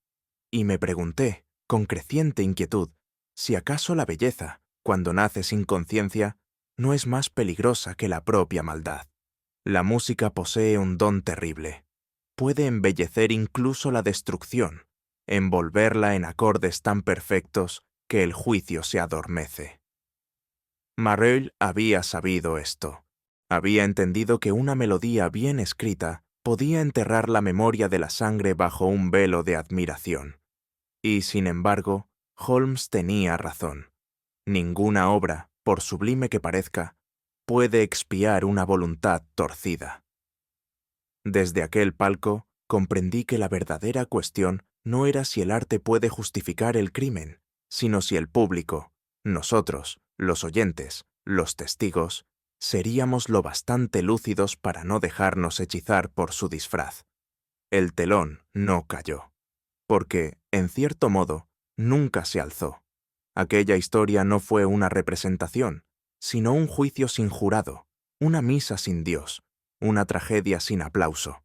Y me pregunté, con creciente inquietud, si acaso la belleza, cuando nace sin conciencia, no es más peligrosa que la propia maldad. La música posee un don terrible. Puede embellecer incluso la destrucción, envolverla en acordes tan perfectos que el juicio se adormece. Mareuil había sabido esto. Había entendido que una melodía bien escrita podía enterrar la memoria de la sangre bajo un velo de admiración. Y, sin embargo, Holmes tenía razón. Ninguna obra, por sublime que parezca, puede expiar una voluntad torcida. Desde aquel palco, comprendí que la verdadera cuestión no era si el arte puede justificar el crimen, sino si el público, nosotros, los oyentes, los testigos, seríamos lo bastante lúcidos para no dejarnos hechizar por su disfraz. El telón no cayó, porque, en cierto modo, nunca se alzó. Aquella historia no fue una representación, sino un juicio sin jurado, una misa sin Dios, una tragedia sin aplauso.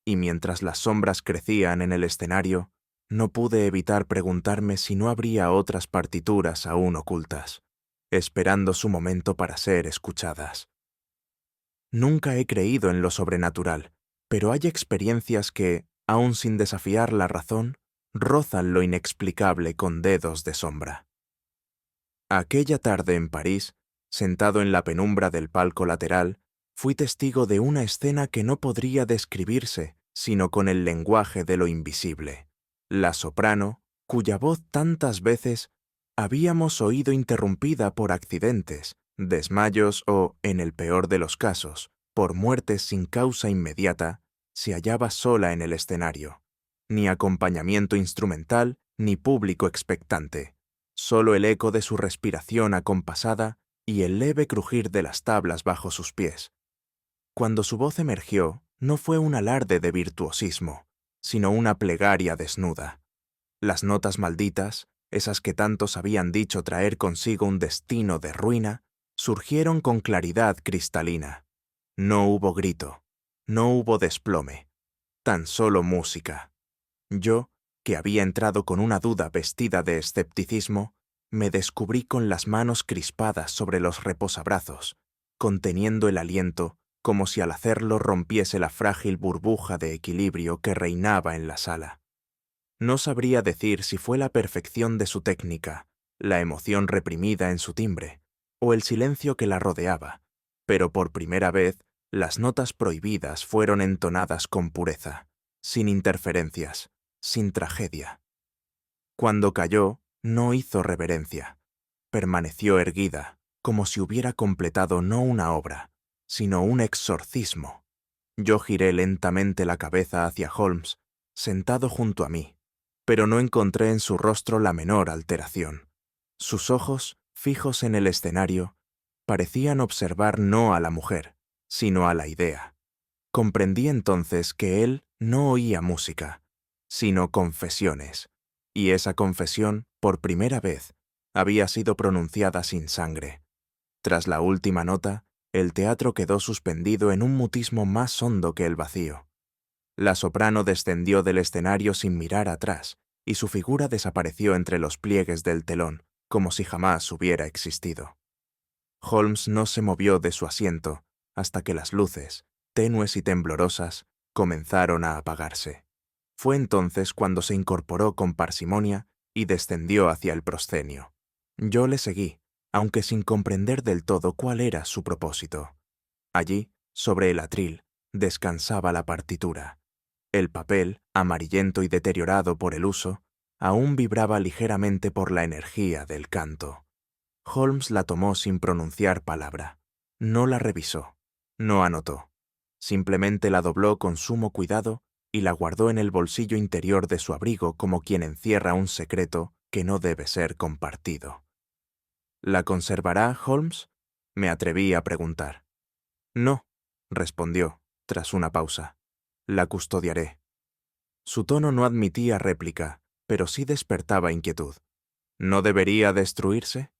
y mientras las sombras crecían en el escenario, no pude evitar preguntarme si no habría otras partituras aún ocultas, esperando su momento para ser escuchadas. Nunca he creído en lo sobrenatural, pero hay experiencias que, aun sin desafiar la razón, rozan lo inexplicable con dedos de sombra. Aquella tarde en París, sentado en la penumbra del palco lateral, fui testigo de una escena que no podría describirse sino con el lenguaje de lo invisible. La soprano, cuya voz tantas veces habíamos oído interrumpida por accidentes, desmayos o, en el peor de los casos, por muertes sin causa inmediata, se hallaba sola en el escenario. Ni acompañamiento instrumental, ni público expectante. Solo el eco de su respiración acompasada y el leve crujir de las tablas bajo sus pies. Cuando su voz emergió, no fue un alarde de virtuosismo, sino una plegaria desnuda. Las notas malditas, esas que tantos habían dicho traer consigo un destino de ruina, surgieron con claridad cristalina. No hubo grito, no hubo desplome, tan solo música. Yo, que había entrado con una duda vestida de escepticismo, me descubrí con las manos crispadas sobre los reposabrazos, conteniendo el aliento como si al hacerlo rompiese la frágil burbuja de equilibrio que reinaba en la sala. No sabría decir si fue la perfección de su técnica, la emoción reprimida en su timbre, o el silencio que la rodeaba, pero por primera vez las notas prohibidas fueron entonadas con pureza, sin interferencias, sin tragedia. Cuando cayó, no hizo reverencia. Permaneció erguida, como si hubiera completado no una obra, sino un exorcismo. Yo giré lentamente la cabeza hacia Holmes, sentado junto a mí, pero no encontré en su rostro la menor alteración. Sus ojos, fijos en el escenario, parecían observar no a la mujer, sino a la idea. Comprendí entonces que él no oía música, sino confesiones, y esa confesión, por primera vez, había sido pronunciada sin sangre. Tras la última nota, el teatro quedó suspendido en un mutismo más hondo que el vacío. La soprano descendió del escenario sin mirar atrás, y su figura desapareció entre los pliegues del telón, como si jamás hubiera existido. Holmes no se movió de su asiento hasta que las luces, tenues y temblorosas, comenzaron a apagarse. Fue entonces cuando se incorporó con parsimonia y descendió hacia el proscenio. Yo le seguí, aunque sin comprender del todo cuál era su propósito. Allí, sobre el atril, descansaba la partitura. El papel, amarillento y deteriorado por el uso, aún vibraba ligeramente por la energía del canto. Holmes la tomó sin pronunciar palabra. No la revisó, no anotó. Simplemente la dobló con sumo cuidado y la guardó en el bolsillo interior de su abrigo como quien encierra un secreto que no debe ser compartido. ¿La conservará, Holmes?, me atreví a preguntar. No, respondió, tras una pausa. La custodiaré. Su tono no admitía réplica, pero sí despertaba inquietud. ¿No debería destruirse?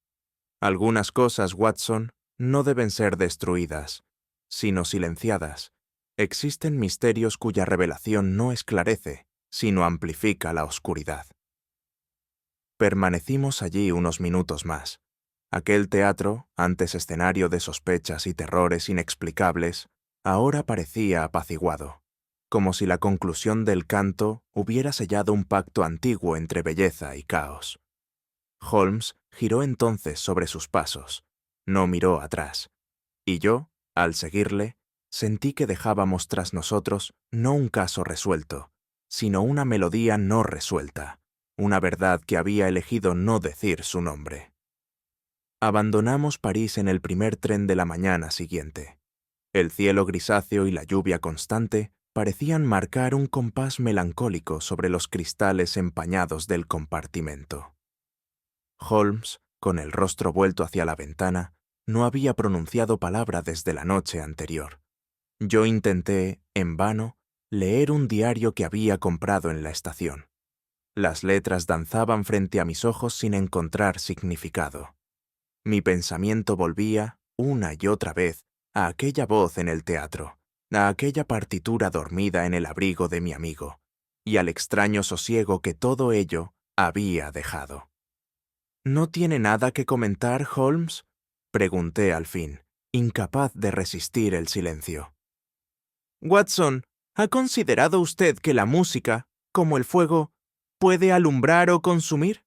Algunas cosas, Watson, no deben ser destruidas, sino silenciadas. Existen misterios cuya revelación no esclarece, sino amplifica la oscuridad. Permanecimos allí unos minutos más. Aquel teatro, antes escenario de sospechas y terrores inexplicables, ahora parecía apaciguado, como si la conclusión del canto hubiera sellado un pacto antiguo entre belleza y caos. Holmes giró entonces sobre sus pasos, no miró atrás, y yo, al seguirle, sentí que dejábamos tras nosotros no un caso resuelto, sino una melodía no resuelta, una verdad que había elegido no decir su nombre. Abandonamos París en el primer tren de la mañana siguiente. El cielo grisáceo y la lluvia constante parecían marcar un compás melancólico sobre los cristales empañados del compartimento. Holmes, con el rostro vuelto hacia la ventana, no había pronunciado palabra desde la noche anterior. Yo intenté, en vano, leer un diario que había comprado en la estación. Las letras danzaban frente a mis ojos sin encontrar significado. Mi pensamiento volvía, una y otra vez, a aquella voz en el teatro, a aquella partitura dormida en el abrigo de mi amigo, y al extraño sosiego que todo ello había dejado. ¿No tiene nada que comentar, Holmes?, pregunté al fin, incapaz de resistir el silencio. Watson, ¿ha considerado usted que la música, como el fuego, puede alumbrar o consumir?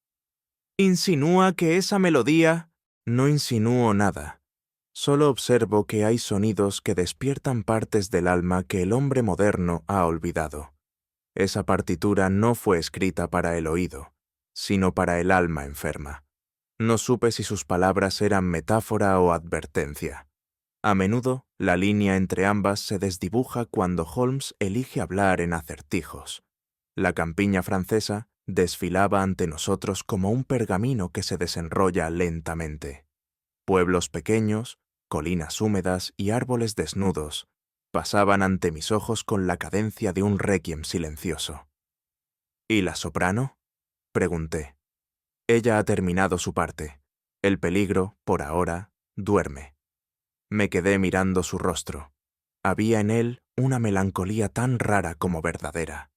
¿Insinúa que esa melodía? No insinúo nada. Solo observo que hay sonidos que despiertan partes del alma que el hombre moderno ha olvidado. Esa partitura no fue escrita para el oído, sino para el alma enferma. No supe si sus palabras eran metáfora o advertencia. A menudo, la línea entre ambas se desdibuja cuando Holmes elige hablar en acertijos. La campiña francesa desfilaba ante nosotros como un pergamino que se desenrolla lentamente. Pueblos pequeños, colinas húmedas y árboles desnudos pasaban ante mis ojos con la cadencia de un requiem silencioso. ¿Y la soprano?, pregunté. Ella ha terminado su parte. El peligro, por ahora, duerme. Me quedé mirando su rostro. Había en él una melancolía tan rara como verdadera.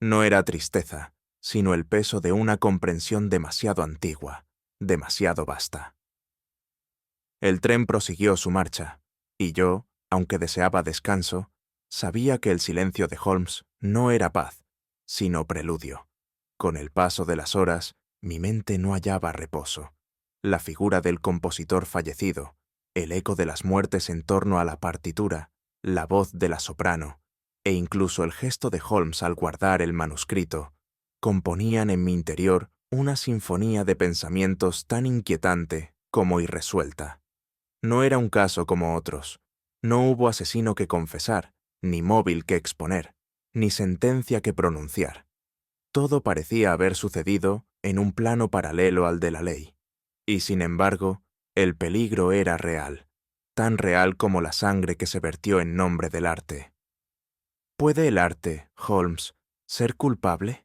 No era tristeza, sino el peso de una comprensión demasiado antigua, demasiado vasta. El tren prosiguió su marcha, y yo, aunque deseaba descanso, sabía que el silencio de Holmes no era paz, sino preludio. Con el paso de las horas, mi mente no hallaba reposo. La figura del compositor fallecido, el eco de las muertes en torno a la partitura, la voz de la soprano, e incluso el gesto de Holmes al guardar el manuscrito, componían en mi interior una sinfonía de pensamientos tan inquietante como irresuelta. No era un caso como otros. No hubo asesino que confesar, ni móvil que exponer, ni sentencia que pronunciar. Todo parecía haber sucedido en un plano paralelo al de la ley. Y sin embargo, el peligro era real, tan real como la sangre que se vertió en nombre del arte. ¿Puede el arte, Holmes, ser culpable?,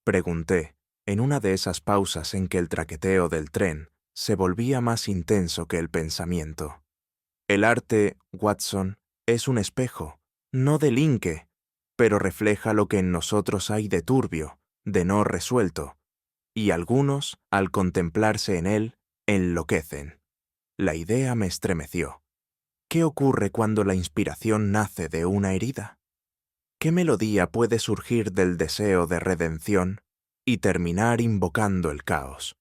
pregunté, en una de esas pausas en que el traqueteo del tren se volvía más intenso que el pensamiento. El arte, Watson, es un espejo, no delinque, pero refleja lo que en nosotros hay de turbio, de no resuelto, y algunos, al contemplarse en él, enloquecen. La idea me estremeció. ¿Qué ocurre cuando la inspiración nace de una herida? ¿Qué melodía puede surgir del deseo de redención y terminar invocando el caos?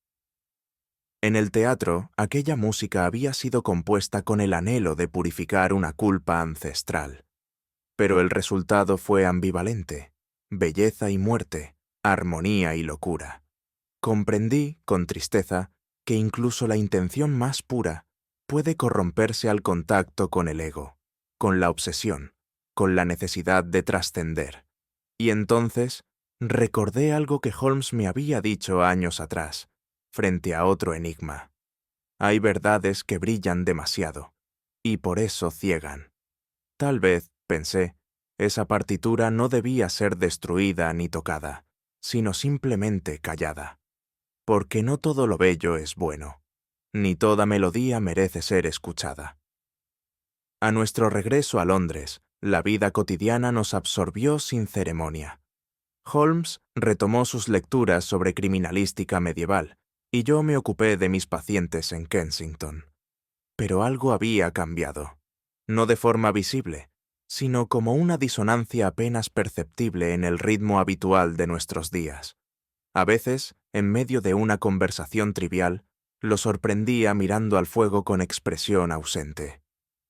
En el teatro, aquella música había sido compuesta con el anhelo de purificar una culpa ancestral. Pero el resultado fue ambivalente: belleza y muerte, armonía y locura. Comprendí, con tristeza, que incluso la intención más pura puede corromperse al contacto con el ego, con la obsesión, con la necesidad de trascender. Y entonces recordé algo que Holmes me había dicho años atrás, frente a otro enigma. Hay verdades que brillan demasiado, y por eso ciegan. Tal vez, pensé, esa partitura no debía ser destruida ni tocada, sino simplemente callada. Porque no todo lo bello es bueno, ni toda melodía merece ser escuchada. A nuestro regreso a Londres, la vida cotidiana nos absorbió sin ceremonia. Holmes retomó sus lecturas sobre criminalística medieval, y yo me ocupé de mis pacientes en Kensington. Pero algo había cambiado, no de forma visible, sino como una disonancia apenas perceptible en el ritmo habitual de nuestros días. A veces, en medio de una conversación trivial, lo sorprendía mirando al fuego con expresión ausente.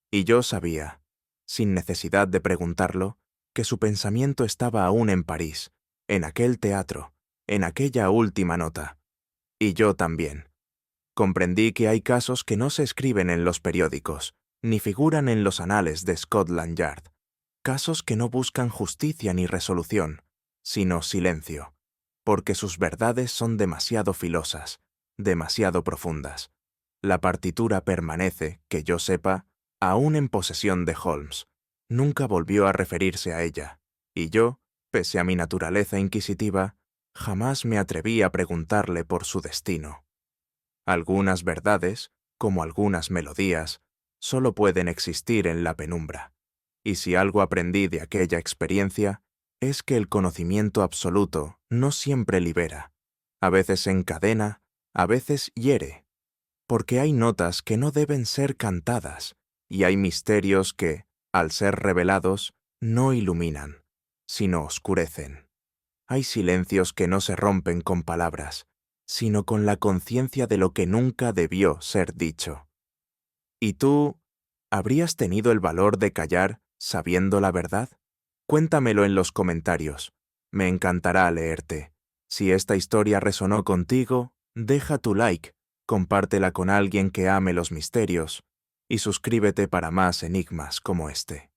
Y yo sabía, sin necesidad de preguntarlo, que su pensamiento estaba aún en París, en aquel teatro, en aquella última nota. Y yo también. Comprendí que hay casos que no se escriben en los periódicos, ni figuran en los anales de Scotland Yard. Casos que no buscan justicia ni resolución, sino silencio, porque sus verdades son demasiado filosas, demasiado profundas. La partitura permanece, que yo sepa, aún en posesión de Holmes. Nunca volvió a referirse a ella, y yo, pese a mi naturaleza inquisitiva, jamás me atreví a preguntarle por su destino. Algunas verdades, como algunas melodías, solo pueden existir en la penumbra. Y si algo aprendí de aquella experiencia, es que el conocimiento absoluto no siempre libera. A veces encadena, a veces hiere, porque hay notas que no deben ser cantadas, y hay misterios que, al ser revelados, no iluminan, sino oscurecen. Hay silencios que no se rompen con palabras, sino con la conciencia de lo que nunca debió ser dicho. ¿Y tú, habrías tenido el valor de callar sabiendo la verdad? Cuéntamelo en los comentarios. Me encantará leerte. Si esta historia resonó contigo, deja tu like, compártela con alguien que ame los misterios y suscríbete para más enigmas como este.